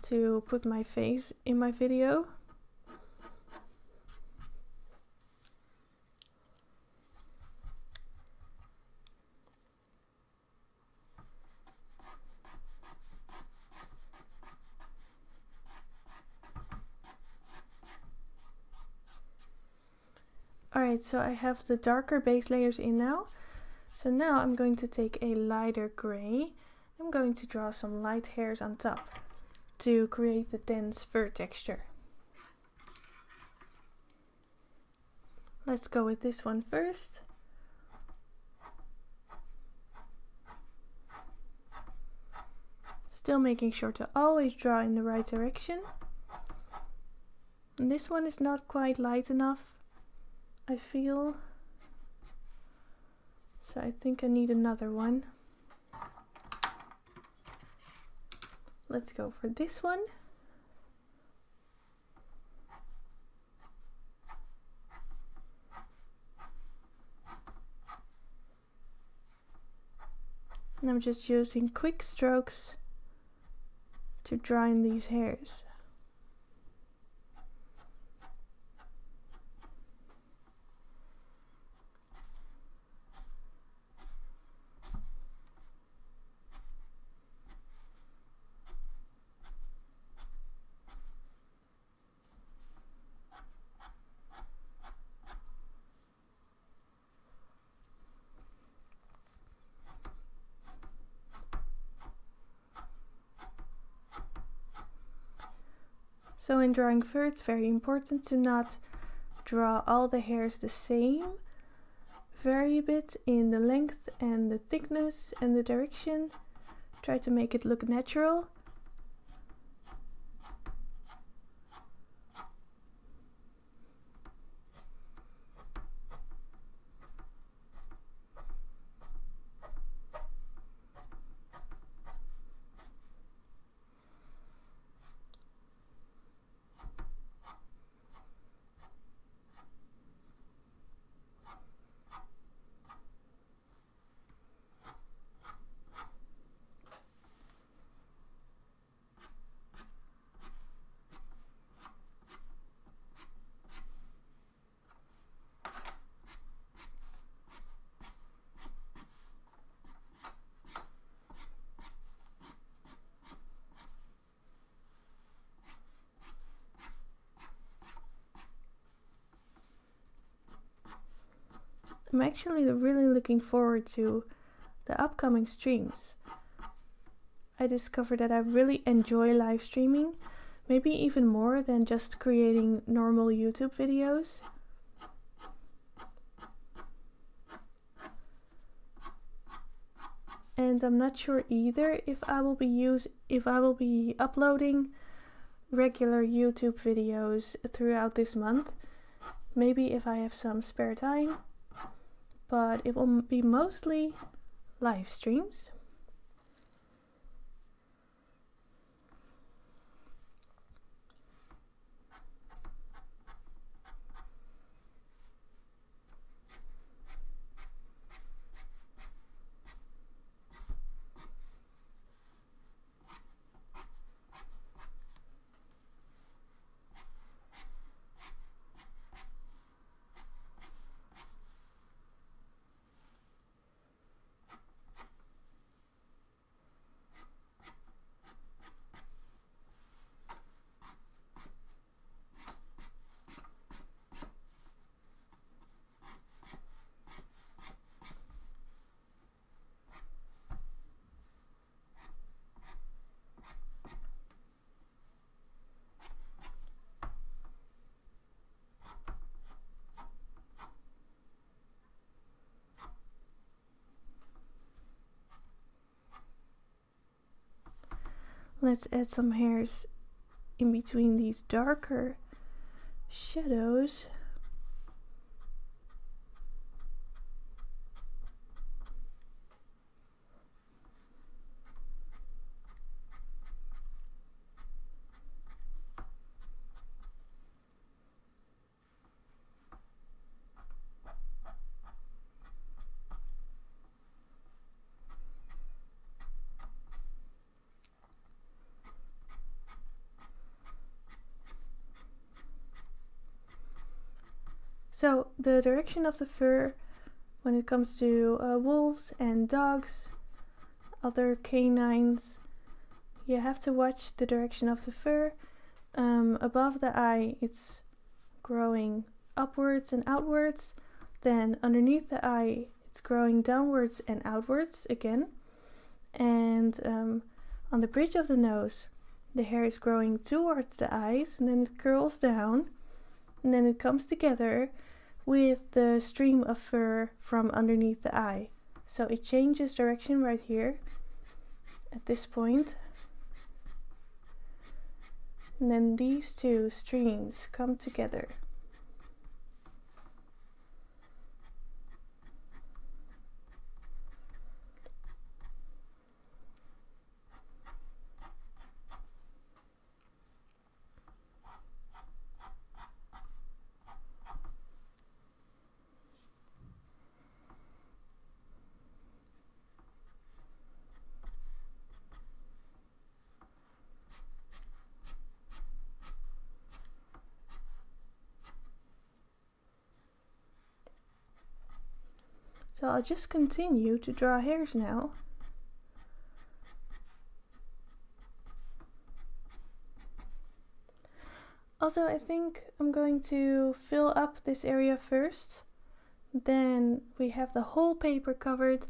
to put my face in my video. Alright, so I have the darker base layers in now. So now I'm going to take a lighter gray. I'm going to draw some light hairs on top. to create the dense fur texture. Let's go with this one first. Still making sure to always draw in the right direction. And this one is not quite light enough, I feel. So I think I need another one. Let's go for this one. And I'm just using quick strokes to draw in these hairs. So in drawing fur, it's very important to not draw all the hairs the same. Vary a bit in the length and the thickness and the direction. Try to make it look natural. I'm actually really looking forward to the upcoming streams. I discovered that I really enjoy live streaming, maybe even more than just creating normal YouTube videos. And I'm not sure either if I will be uploading regular YouTube videos throughout this month. Maybe if I have some spare time. But it will be mostly live streams. Let's add some hairs in between these darker shadows. So the direction of the fur when it comes to wolves and dogs, other canines, you have to watch the direction of the fur. Above the eye it's growing upwards and outwards, then underneath the eye it's growing downwards and outwards again, and on the bridge of the nose the hair is growing towards the eyes, and then it curls down, and then it comes together with the stream of fur from underneath the eye. So it changes direction right here at this point. And then these two streams come together. So I'll just continue to draw hairs now. Also, I think I'm going to fill up this area first. Then we have the whole paper covered.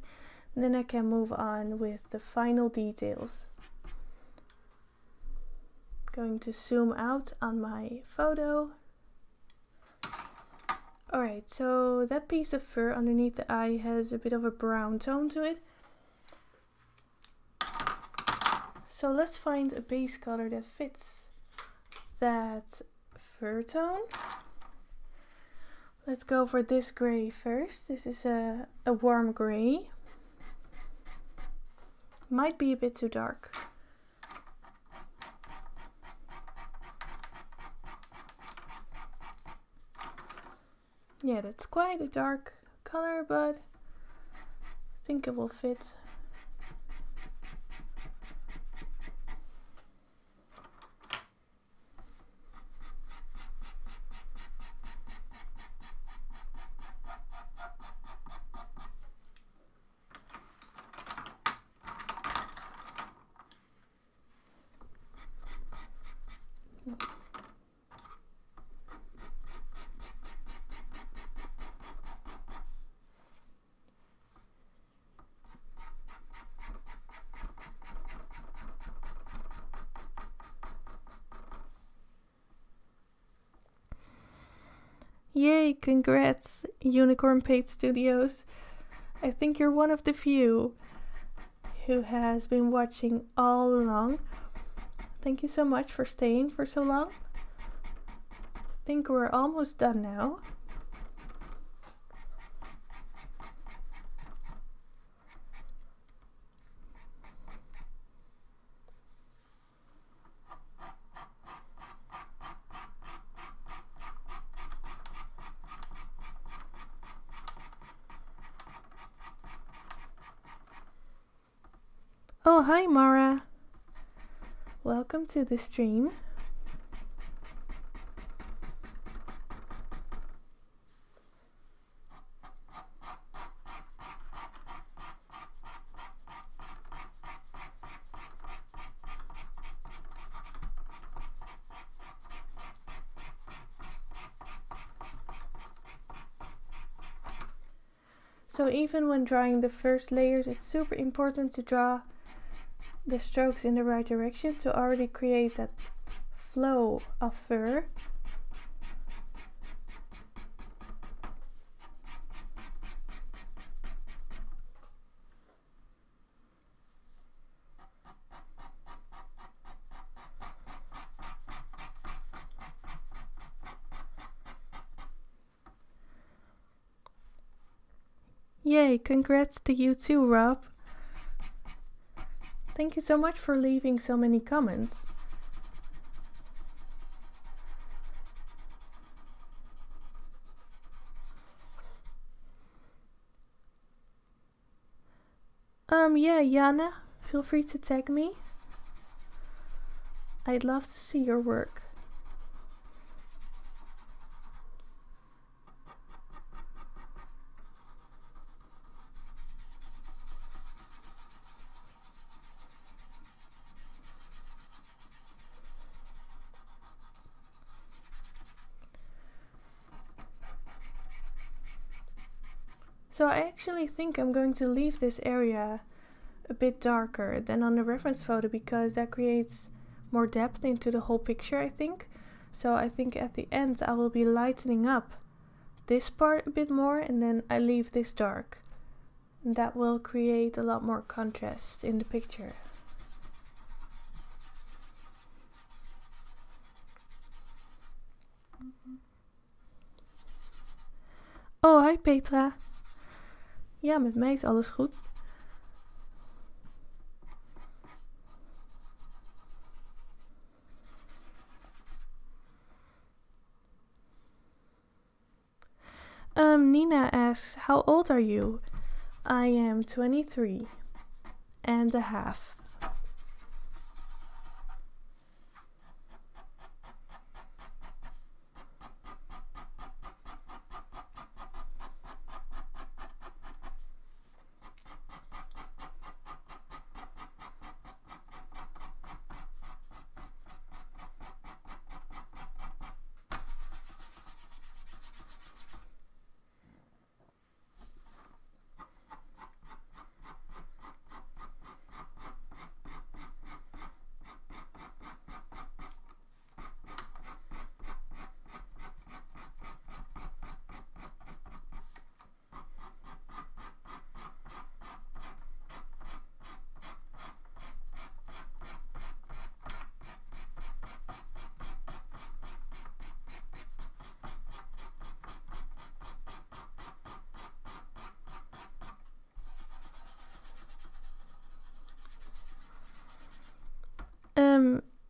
And then I can move on with the final details. Going to zoom out on my photo. Alright, so that piece of fur underneath the eye has a bit of a brown tone to it. So let's find a base color that fits that fur tone. Let's go for this gray first. This is a warm gray. Might be a bit too dark. Yeah, that's quite a dark color, but I think it will fit. Yay, congrats, Unicorn Paint Studios. I think you're one of the few who has been watching all along. Thank you so much for staying for so long. I think we're almost done now. Oh, hi Mara. Welcome to the stream. So even when drawing the first layers, it's super important to draw the strokes in the right direction to already create that flow of fur. Yay, congrats to you too, Rob. Thank you so much for leaving so many comments. Yeah, Jana, feel free to tag me. I'd love to see your work. So I actually think I'm going to leave this area a bit darker than on the reference photo because that creates more depth into the whole picture, I think. So I think at the end I will be lightening up this part a bit more, and then I leave this dark. And that will create a lot more contrast in the picture. Oh, hi Petra. Ja, met mij is alles goed. Nina asks, how old are you? I am 23 and a half.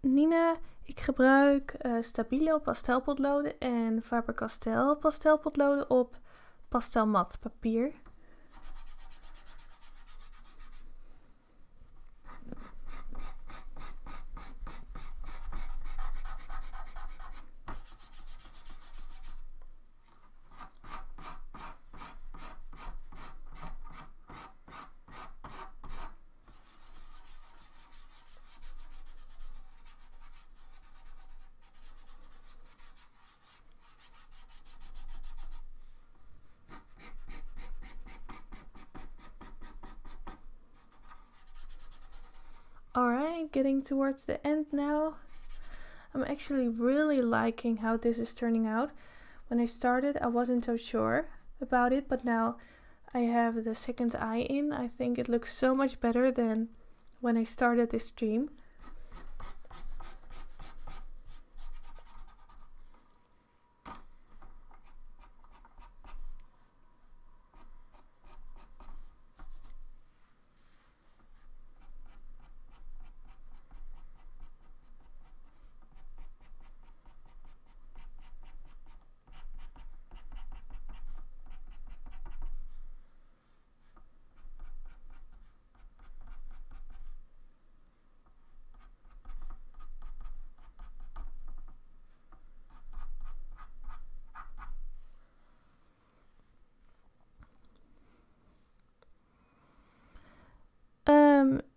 Nina, ik gebruik Stabilo pastelpotloden en Faber-Castell pastelpotloden op pastelmat papier. Alright, getting towards the end now. I'm actually really liking how this is turning out. When I started, I wasn't so sure about it, but now I have the second eye in. I think it looks so much better than when I started this stream.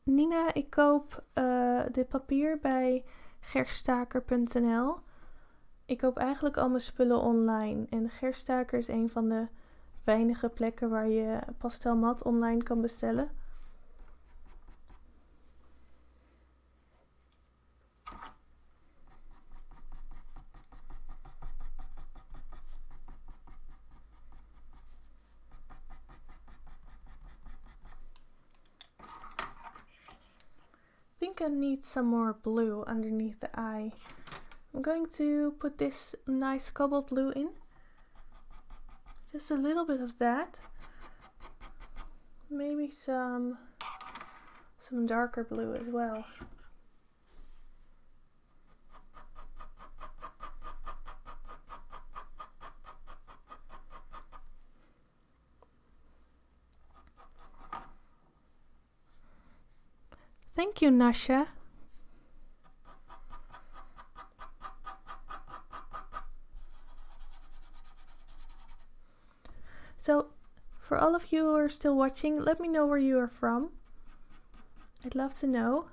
Nina, ik koop dit papier bij gerstaker.nl. Ik koop eigenlijk al mijn spullen online. En Gerstaker is een van de weinige plekken waar je pastelmat online kan bestellen. I think I need some more blue underneath the eye. I'm going to put this nice cobalt blue in. Just a little bit of that. Maybe some darker blue as well. Thank you, Nasha. So, for all of you who are still watching, let me know where you are from. I'd love to know.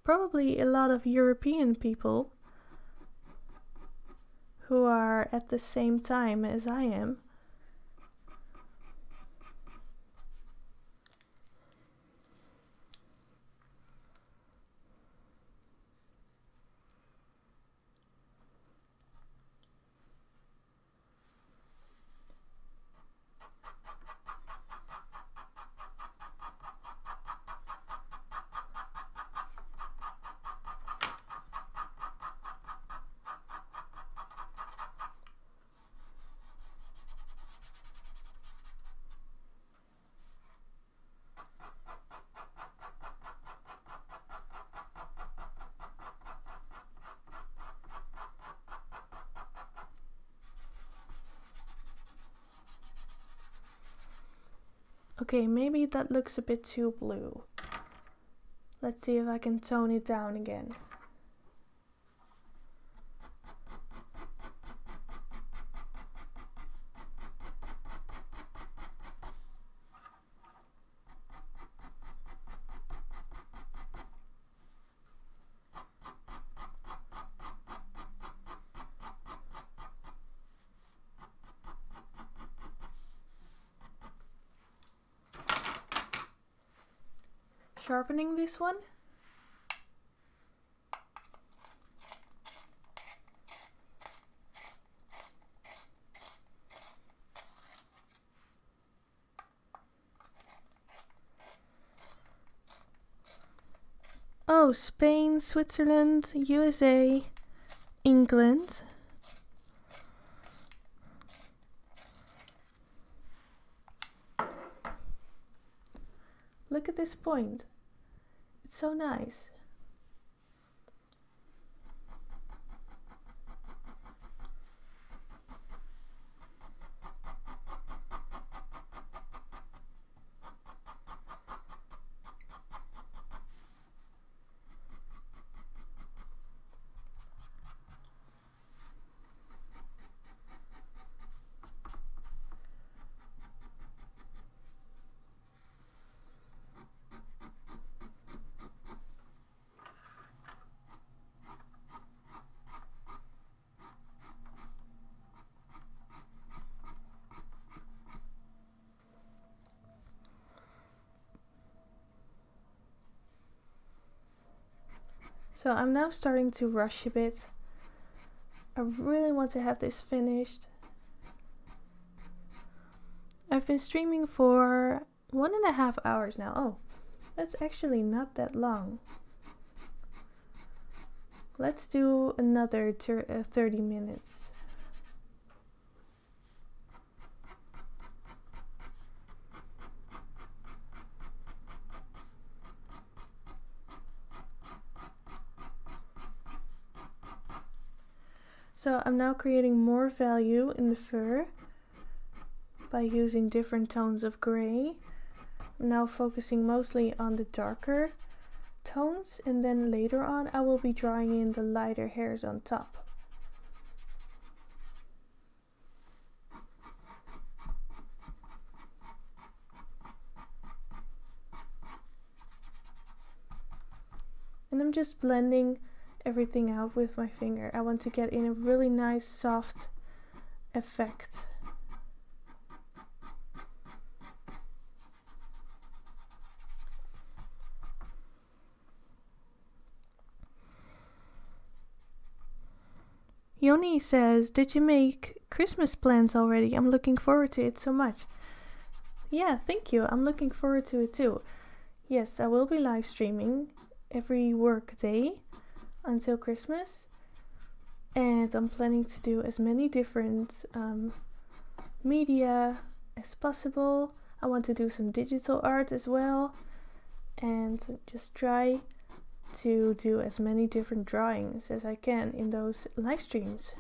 Probably a lot of European people who are at the same time as I am. Okay, maybe that looks a bit too blue. Let's see if I can tone it down again. Sharpening this one. Oh, Spain, Switzerland, USA, England. Look at this point. It's so nice. So I'm now starting to rush a bit. I really want to have this finished. I've been streaming for 1.5 hours now. Oh, that's actually not that long. Let's do another 30 minutes. So I'm now creating more value in the fur by using different tones of gray. I'm now focusing mostly on the darker tones, and then later on I will be drawing in the lighter hairs on top. And I'm just blending everything out with my finger. I want to get in a really nice soft effect. Yoni says, did you make Christmas plans already? I'm looking forward to it so much. Yeah, thank you. I'm looking forward to it too. Yes, I will be live streaming every work day until Christmas, and I'm planning to do as many different media as possible. I want to do some digital art as well, and just try to do as many different drawings as I can in those live streams.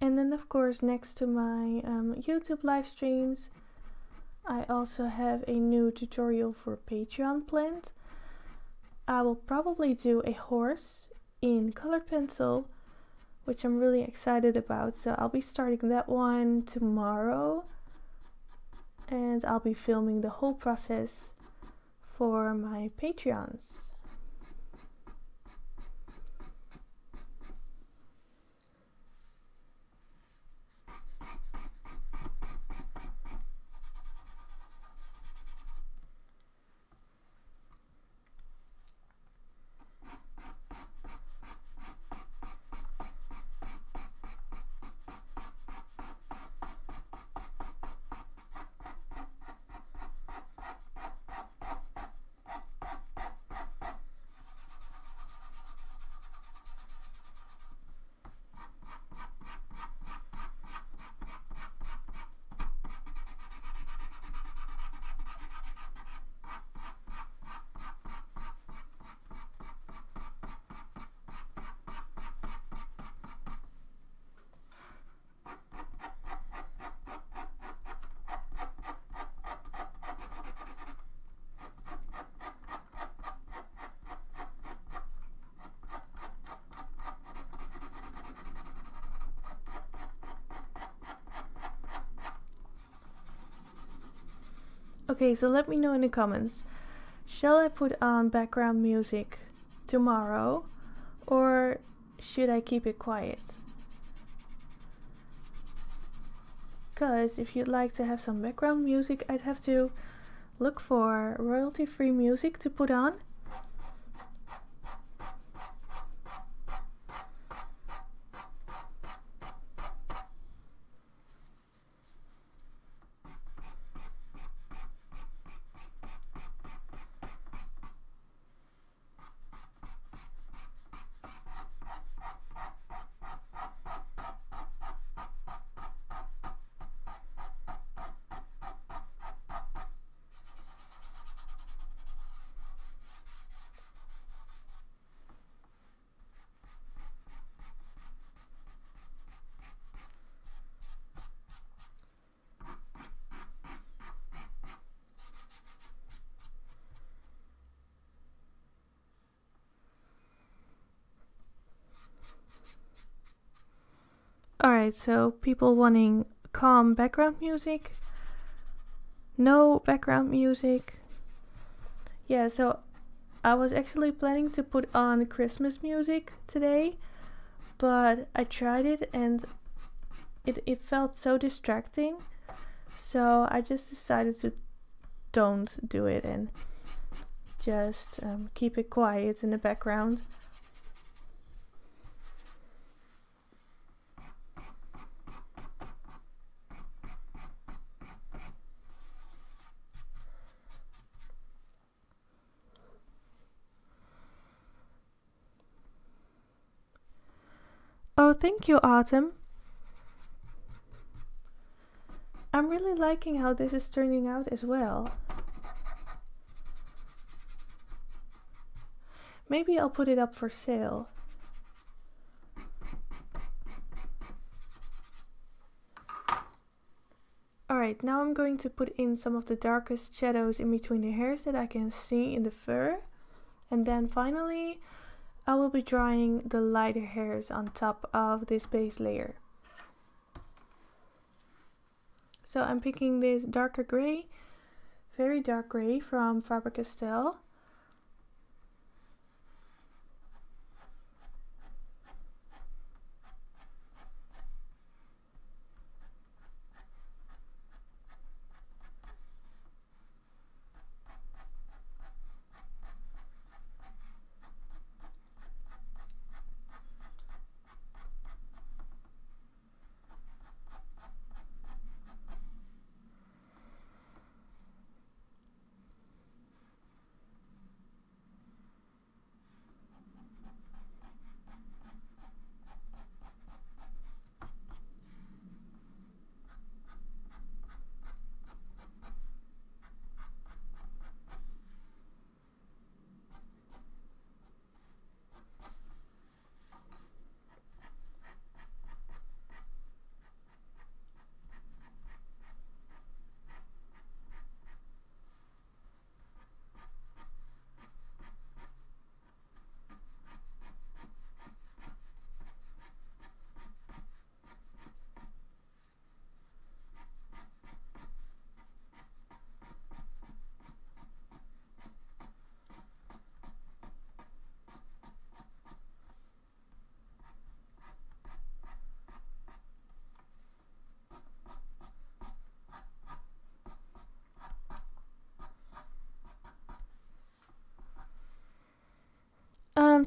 And then of course, next to my YouTube live streams, I also have a new tutorial for Patreon planned. I will probably do a horse in colored pencil which I'm really excited about. So I'll be starting that one tomorrow, and I'll be filming the whole process for my Patreons. Okay, so let me know in the comments. Shall I put on background music tomorrow, or should I keep it quiet? Because if you'd like to have some background music, I'd have to look for royalty-free music to put on. Alright, so people wanting calm background music, no background music. Yeah, so I was actually planning to put on Christmas music today, but I tried it and it felt so distracting, so I just decided to don't do it and just keep it quiet in the background. Oh, thank you, Autumn. I'm really liking how this is turning out as well. Maybe I'll put it up for sale. Alright, now I'm going to put in some of the darkest shadows in between the hairs that I can see in the fur. And then finally, I will be drawing the lighter hairs on top of this base layer. So I'm picking this darker gray, very dark gray from Faber-Castell.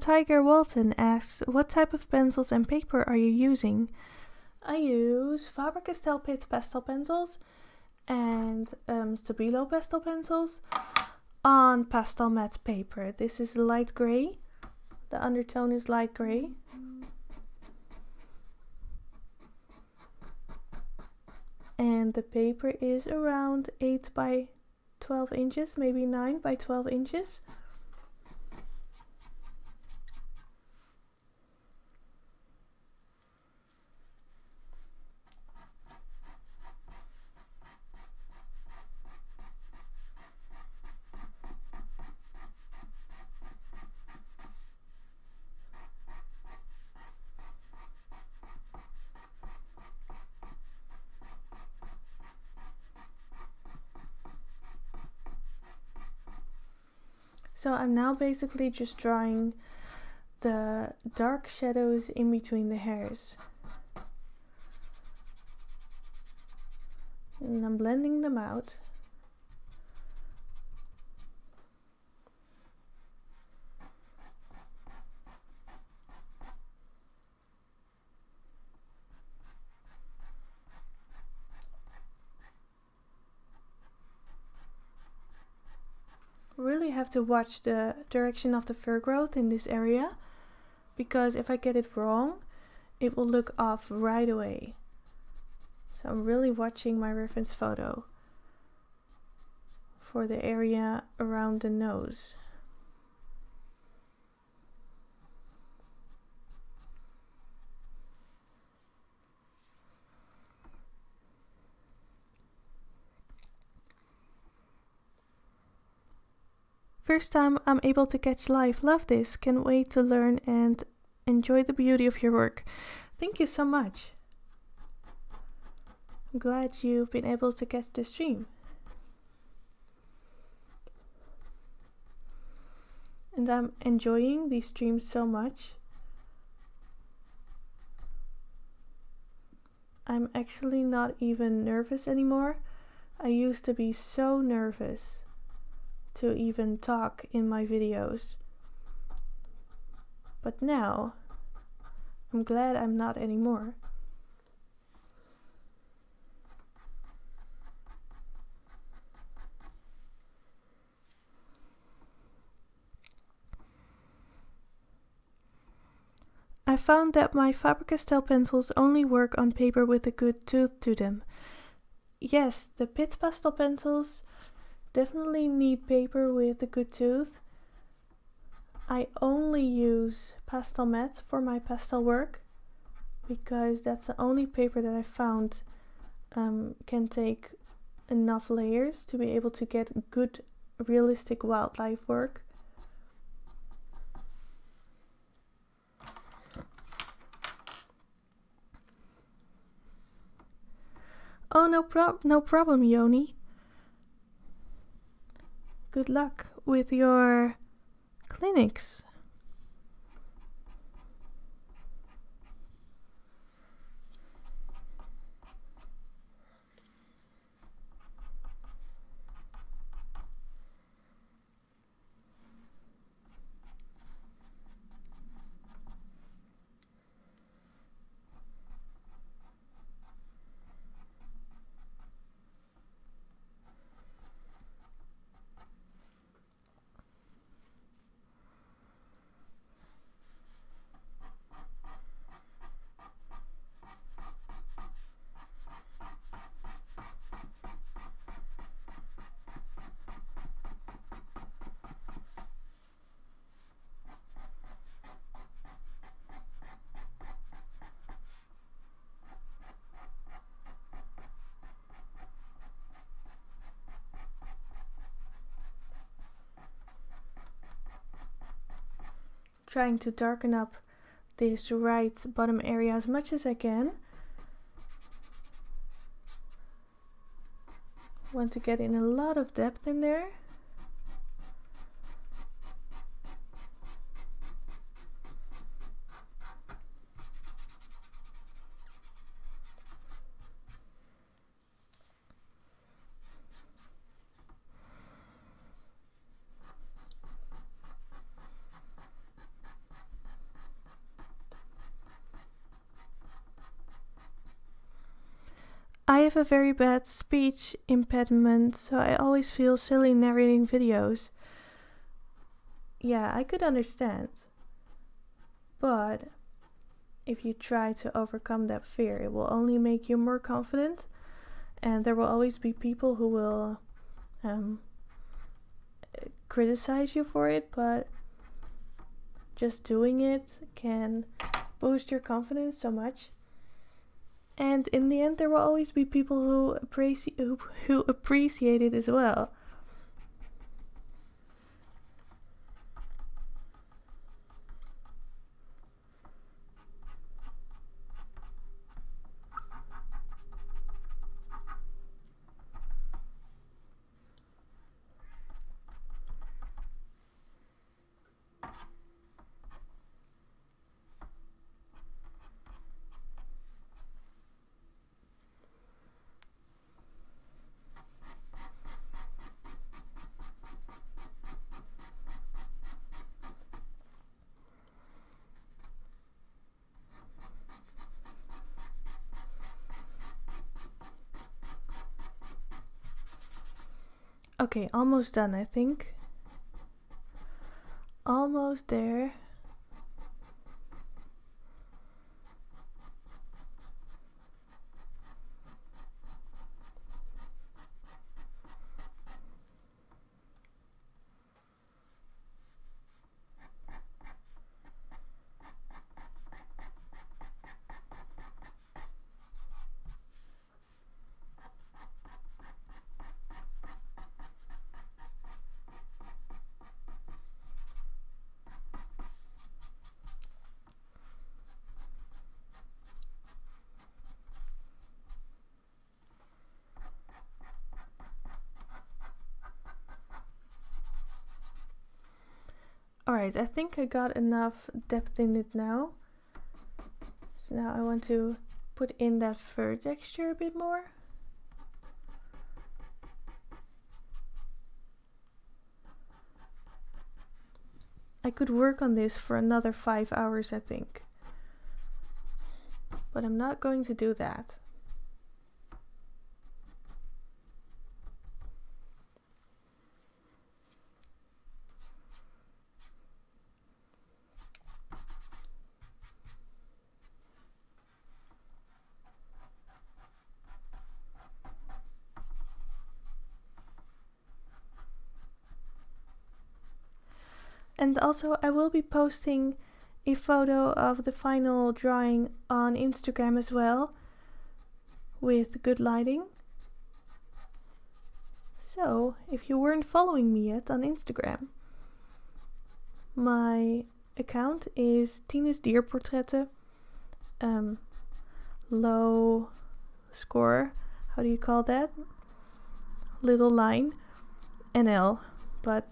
Tiger Walton asks, what type of pencils and paper are you using? I use Faber-Castell Pitt pastel pencils and Stabilo pastel pencils on pastel matte paper. This is light gray. The undertone is light gray. And the paper is around 8 by 12 inches, maybe 9 by 12 inches. So I'm now basically just drawing the dark shadows in between the hairs. And I'm blending them out. Really have to watch the direction of the fur growth in this area, because if I get it wrong, it will look off right away. So I'm really watching my reference photo for the area around the nose. First time I'm able to catch live. Love this. Can't wait to learn and enjoy the beauty of your work. Thank you so much. I'm glad you've been able to catch the stream. And I'm enjoying these streams so much. I'm actually not even nervous anymore. I used to be so nervous to even talk in my videos. But now, I'm glad I'm not anymore. I found that my Faber-Castell pencils only work on paper with a good tooth to them. Yes, the Pitt pastel pencils definitely need paper with a good tooth. I only use pastel matte for my pastel work because that's the only paper that I found can take enough layers to be able to get good realistic wildlife work. Oh, no problem, Yoni. Good luck with your clinics. Trying to darken up this right bottom area as much as I can. Want to get in a lot of depth in there. I have a very bad speech impediment, so I always feel silly narrating videos. Yeah, I could understand. But if you try to overcome that fear, it will only make you more confident, and there will always be people who will criticize you for it, but just doing it can boost your confidence so much. And in the end, there will always be people who appreciate it as well. Okay, almost done, I think. Almost there. Alright, I think I got enough depth in it now. So now I want to put in that fur texture a bit more. I could work on this for another 5 hours, I think. But I'm not going to do that. And also I will be posting a photo of the final drawing on Instagram as well, with good lighting. So, if you weren't following me yet on Instagram, my account is Tine's Dierportretten. Low score, how do you call that? Little line, NL, but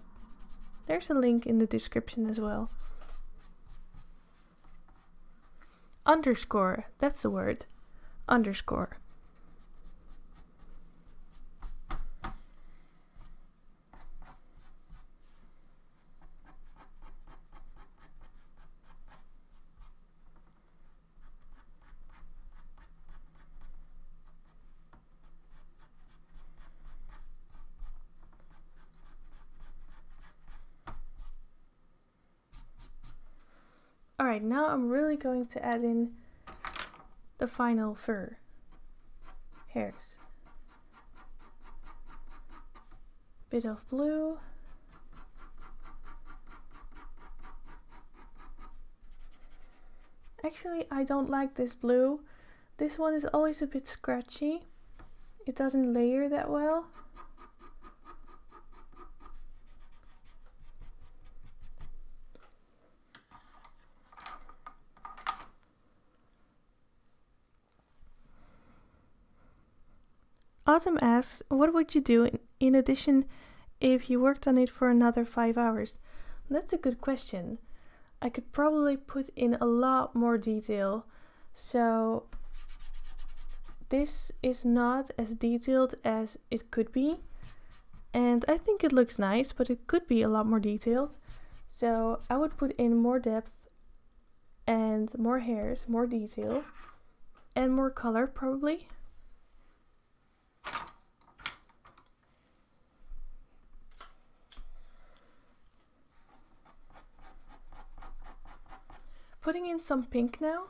there's a link in the description as well. Underscore, that's the word. Underscore. Alright, now I'm really going to add in the final fur hairs. Bit of blue. Actually, I don't like this blue. This one is always a bit scratchy. It doesn't layer that well. Autumn asks, what would you do in addition if you worked on it for another 5 hours? That's a good question. I could probably put in a lot more detail. So this is not as detailed as it could be. And I think it looks nice, but it could be a lot more detailed. So I would put in more depth and more hairs, more detail, and more color probably. putting in some pink now.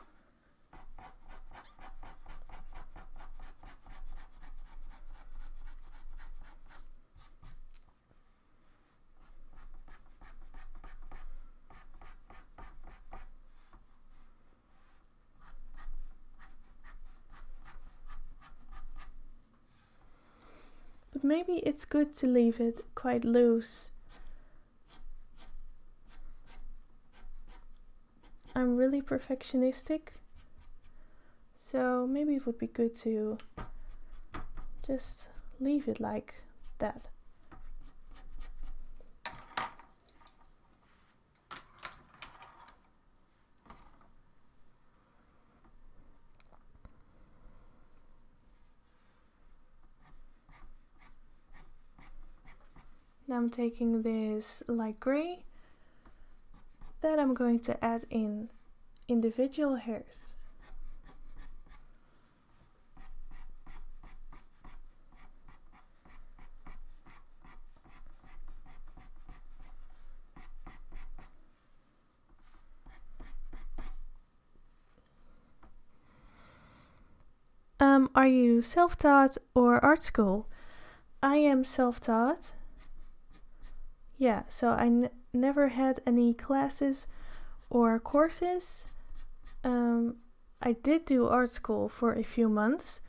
But maybe it's good to leave it quite loose. I'm really perfectionistic, so maybe it would be good to just leave it like that. Now I'm taking this light gray that I'm going to add in individual hairs. Are you self-taught or art school? I am self-taught. Yeah, so I never had any classes or courses. I did do art school for a few months,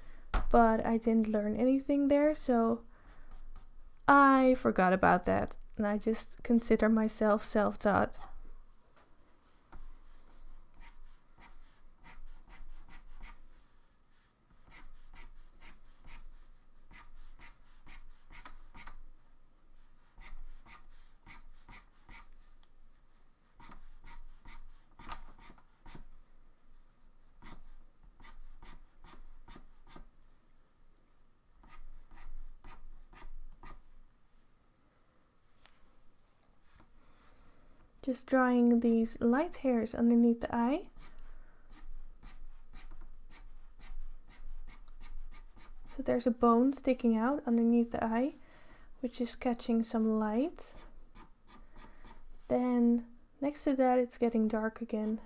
but I didn't learn anything there, so I forgot about that, and I just consider myself self-taught. Just drawing these light hairs underneath the eye. So there's a bone sticking out underneath the eye, which is catching some light. Then next to that it's getting dark again.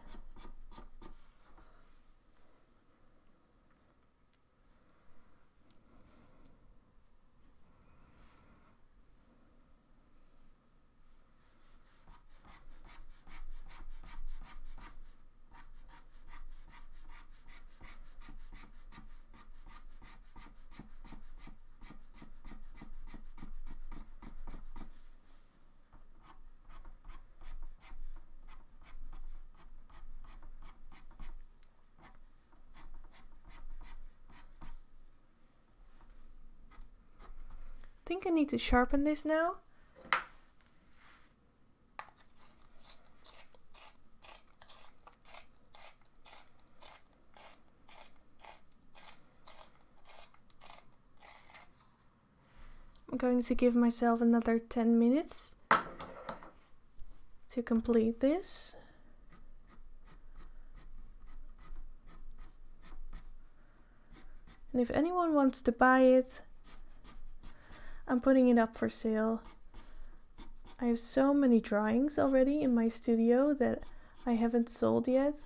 I think I need to sharpen this now. I'm going to give myself another 10 minutes to complete this. And if anyone wants to buy it, I'm putting it up for sale. I have so many drawings already in my studio that I haven't sold yet,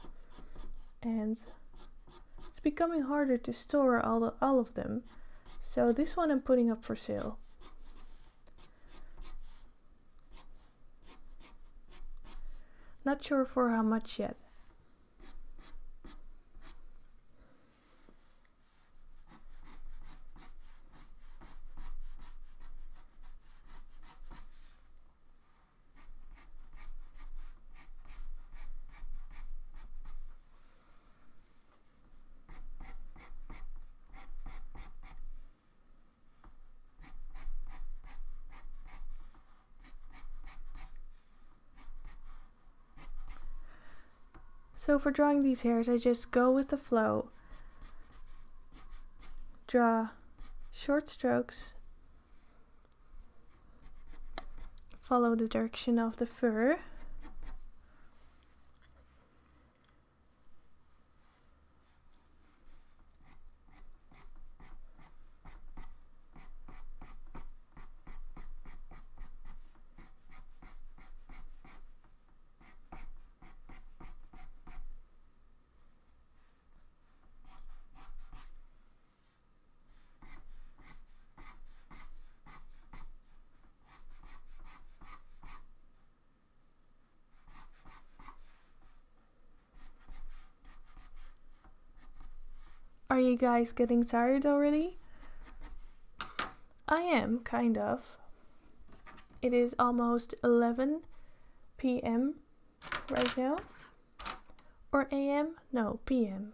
and it's becoming harder to store all of them. So this one I'm putting up for sale. Not sure for how much yet. So for drawing these hairs, I just go with the flow. Draw short strokes. Follow the direction of the fur. you guys getting tired already? I am, kind of. It is almost 11 p.m. right now. Or a.m.? No, p.m.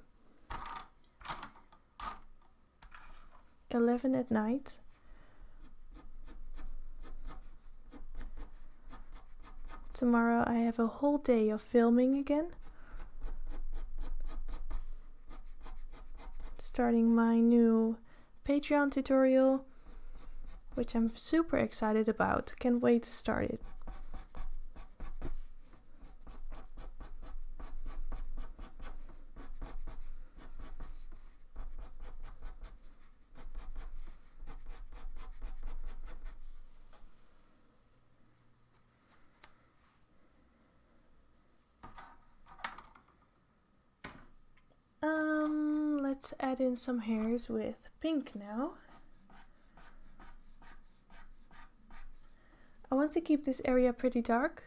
11 at night. Tomorrow I have a whole day of filming again. Starting my new Patreon tutorial, which I'm super excited about. Can't wait to start it. Let's add in some hairs with pink now. I want to keep this area pretty dark,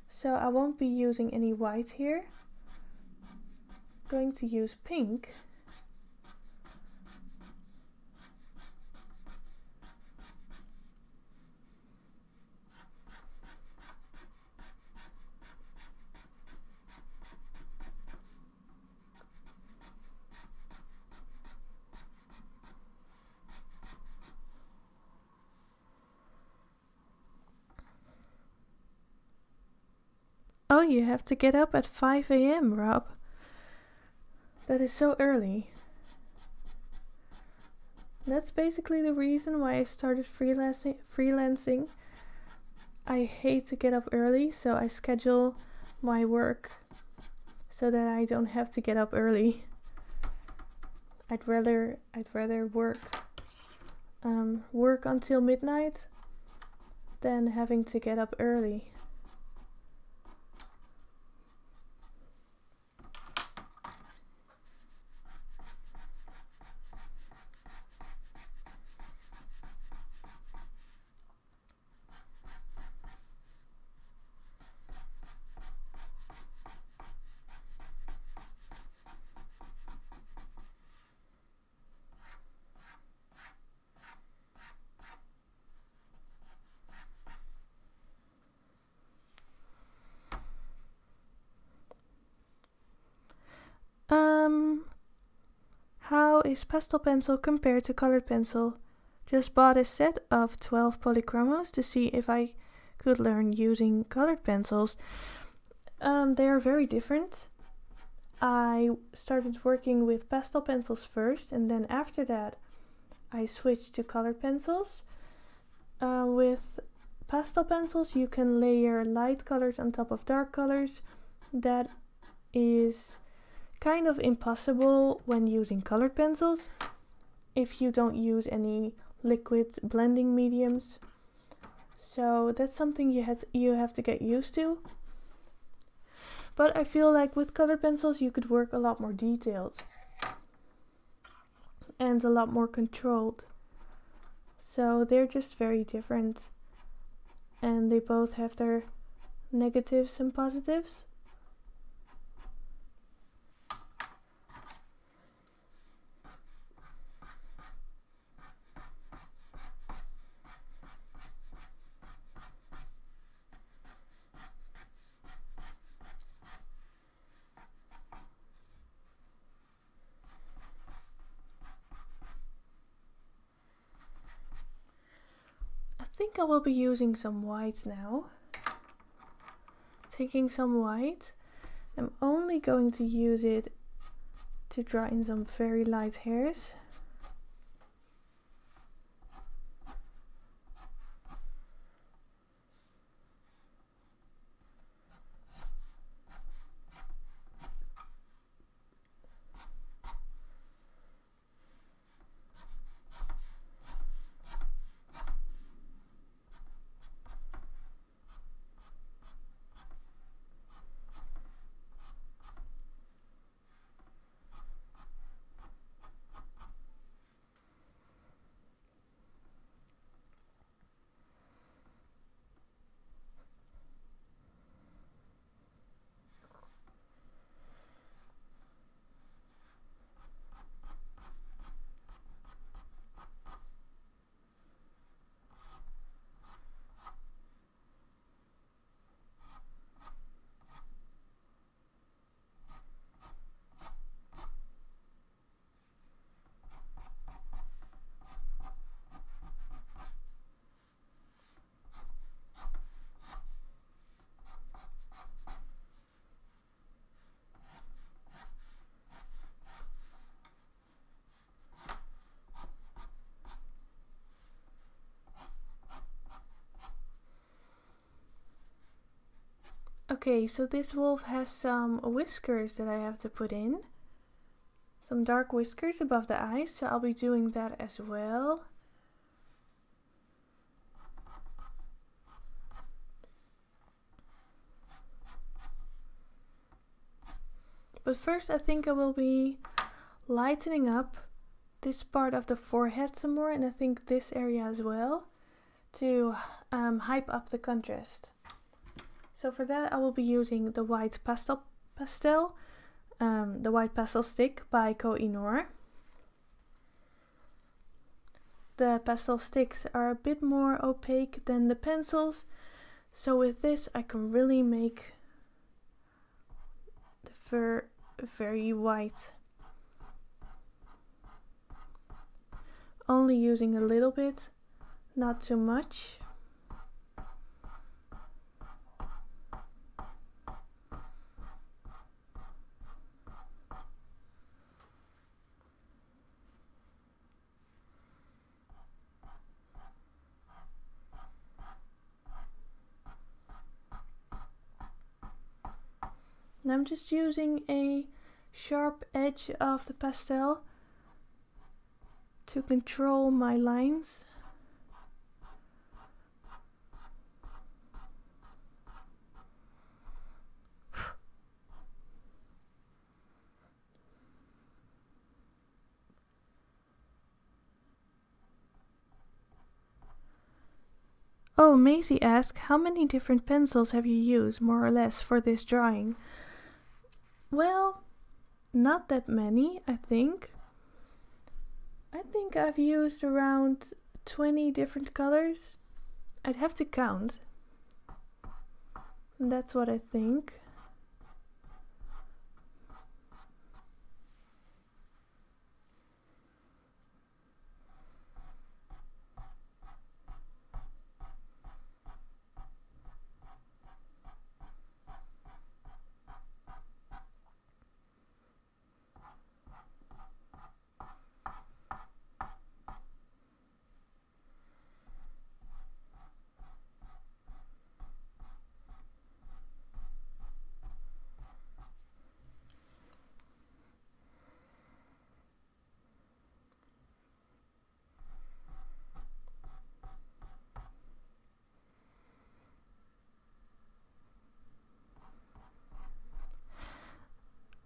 so I won't be using any white here. I'm going to use pink. Oh, you have to get up at 5 a.m., Rob. That is so early. That's basically the reason why I started freelancing. I hate to get up early, so I schedule my work so that I don't have to get up early. I'd rather work until midnight than having to get up early. How is pastel pencil compared to colored pencil? Just bought a set of 12 polychromos to see if I could learn using colored pencils. They are very different. I started working with pastel pencils first, and then after that I switched to colored pencils. With pastel pencils you can layer light colors on top of dark colors. That is kind of impossible when using colored pencils if you don't use any liquid blending mediums. So that's something you have to get used to. But I feel like with colored pencils you could work a lot more detailed and a lot more controlled. So they're just very different, and they both have their negatives and positives. I think I will be using some white now. Taking some white, I'm only going to use it to draw in some very light hairs. Okay, so this wolf has some whiskers that I have to put in. Some dark whiskers above the eyes, so I'll be doing that as well. But first I think I will be lightening up this part of the forehead some more, and I think this area as well, to hype up the contrast. So for that I will be using the white pastel, the white pastel stick by Koh-i-Noor. The pastel sticks are a bit more opaque than the pencils, so with this I can really make the fur very white. Only using a little bit, not too much. And I'm just using a sharp edge of the pastel to control my lines. Oh, Maisie asked, how many different pencils have you used, more or less, for this drawing? Well, not that many, I think. I think I've used around 20 different colors. I'd have to count. And that's what I think.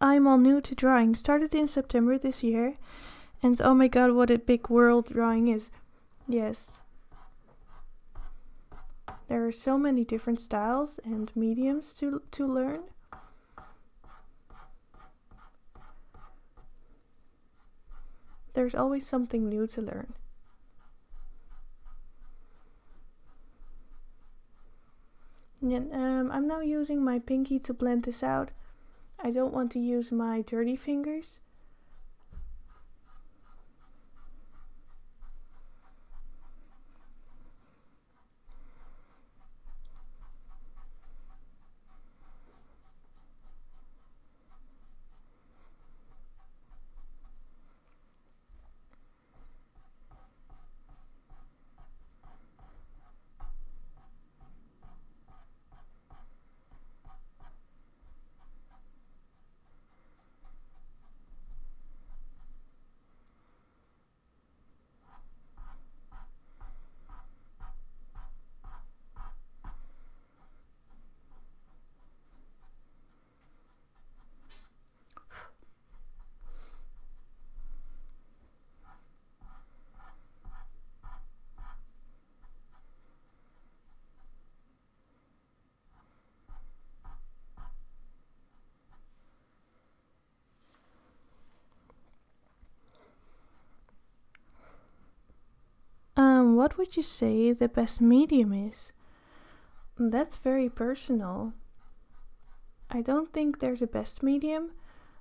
I'm all new to drawing, started in September this year, and oh my god, what a big world drawing is. Yes. There are so many different styles and mediums to learn. There's always something new to learn. And I'm now using my pinky to blend this out. I don't want to use my dirty fingers. What would you say the best medium is? That's very personal. I don't think there's a best medium.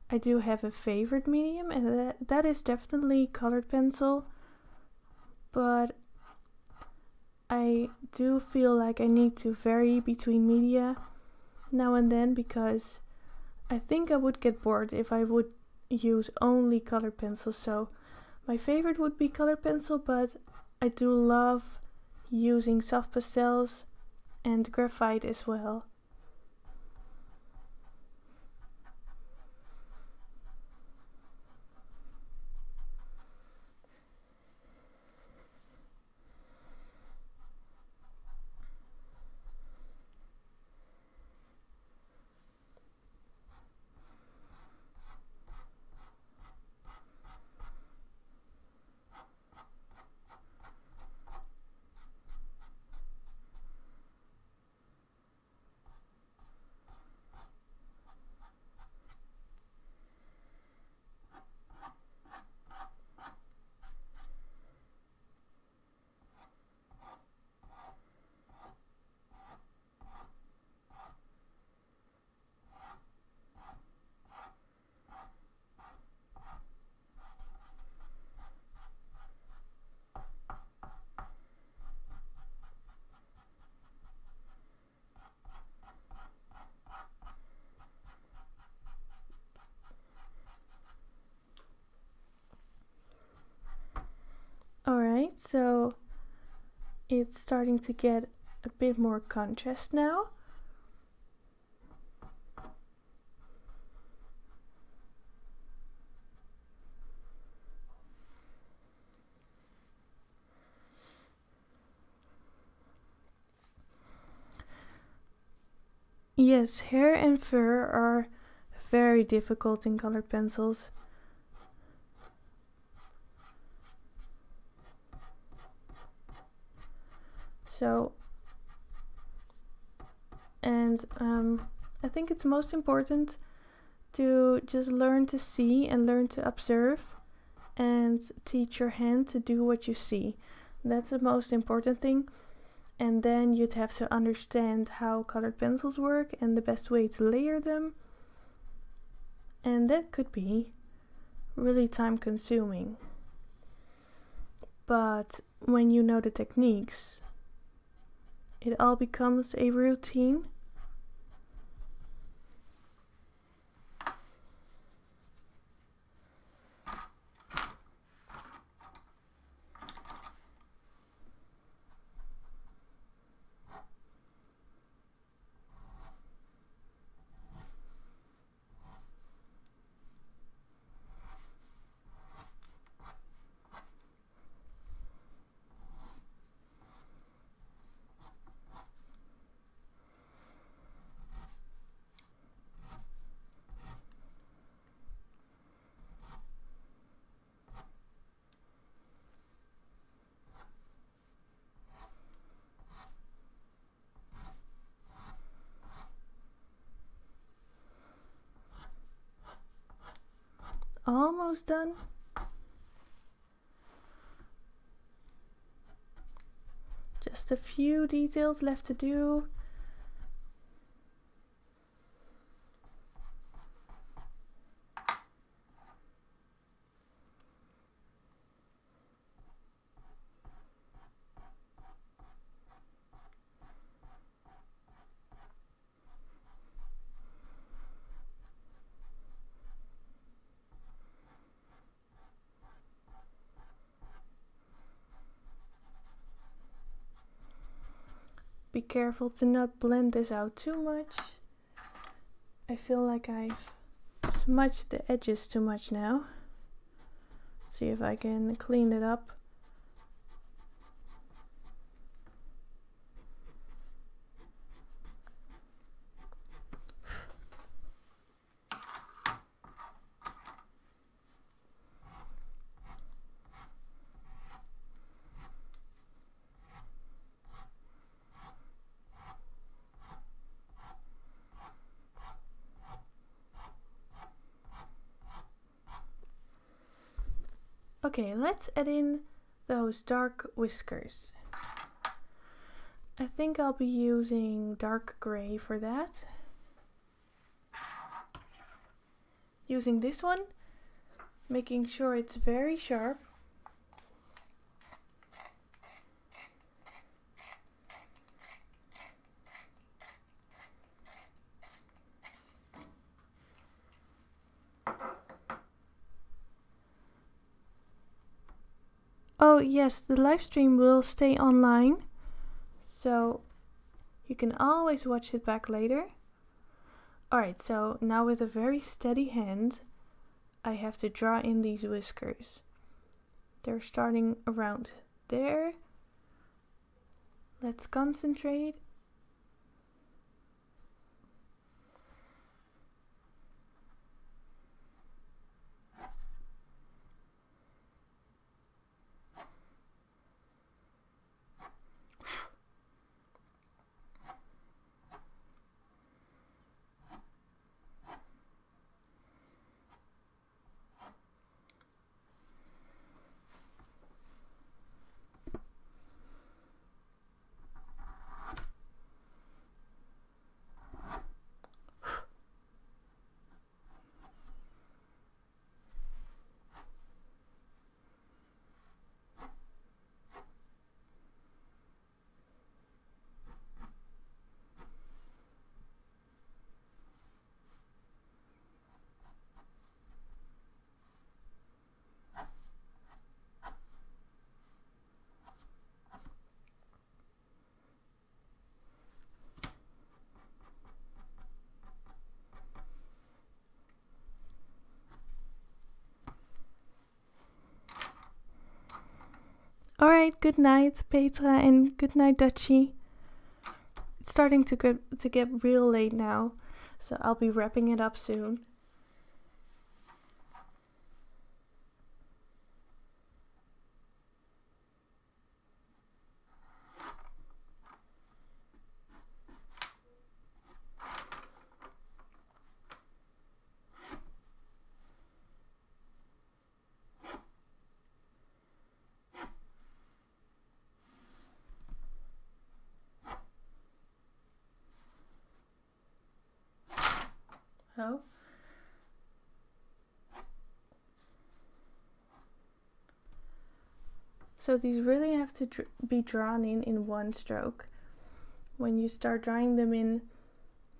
I do have a favorite medium, and that is definitely colored pencil. But I do feel like I need to vary between media now and then, because I think I would get bored if I would use only colored pencil. So my favorite would be colored pencil, but I do love using soft pastels and graphite as well. Alright, so it's starting to get a bit more contrast now. Yes, hair and fur are very difficult in colored pencils. So, and I think it's most important to just learn to see and learn to observe and teach your hand to do what you see. That's the most important thing. And then you'd have to understand how colored pencils work and the best way to layer them. And that could be really time consuming. But when you know the techniques, it all becomes a routine. Almost done. Just a few details left to do. Be careful to not blend this out too much. I feel like I've smudged the edges too much now. See if I can clean it up. Okay, let's add in those dark whiskers. I think I'll be using dark gray for that. Using this one, making sure it's very sharp. Oh yes, the live stream will stay online, so you can always watch it back later. Alright, so now with a very steady hand, I have to draw in these whiskers. They're starting around there. Let's concentrate. Alright, good night Petra and good night Dutchie. It's starting to get real late now, so I'll be wrapping it up soon. Oh. So these really have to be drawn in one stroke. When you start drawing them in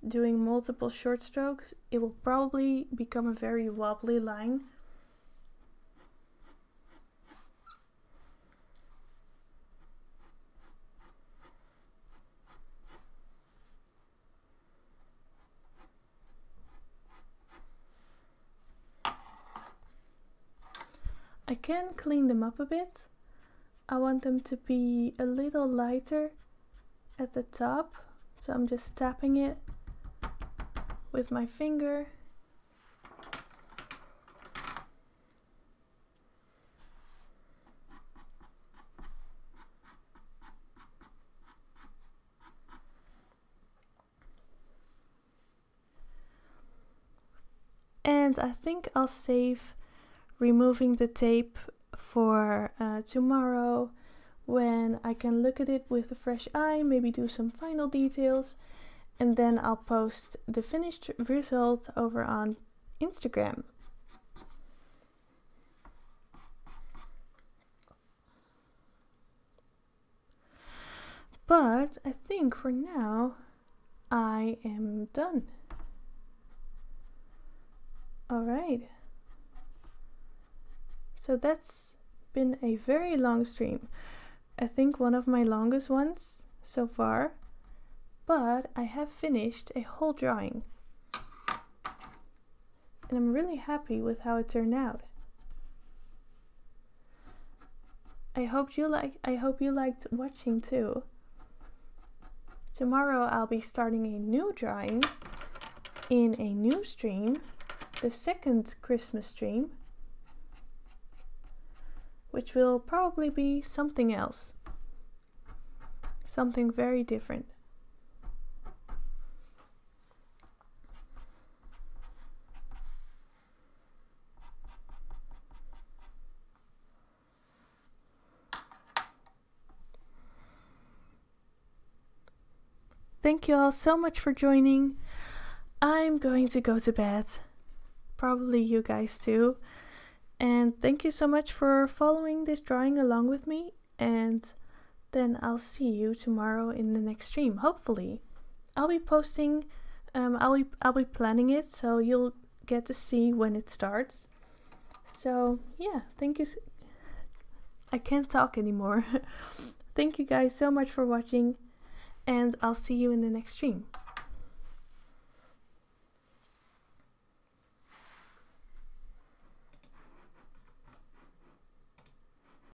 doing multiple short strokes, it will probably become a very wobbly line. I can clean them up a bit. I want them to be a little lighter at the top, so I'm just tapping it with my finger. And I think I'll save removing the tape for tomorrow, when I can look at it with a fresh eye, maybe do some final details, and then I'll post the finished result over on Instagram. But I think for now I am done. Alright. So that's been a very long stream. I think one of my longest ones so far. But I have finished a whole drawing. And I'm really happy with how it turned out. I hope you liked watching too. Tomorrow I'll be starting a new drawing in a new stream, the second Christmas stream, which will probably be something else, something very different. Thank you all so much for joining. I'm going to go to bed. Probably you guys too. And thank you so much for following this drawing along with me. And then I'll see you tomorrow in the next stream, hopefully. I'll be posting, I'll be planning it, so you'll get to see when it starts. So yeah, thank you. I can't talk anymore. Thank you guys so much for watching. And I'll see you in the next stream.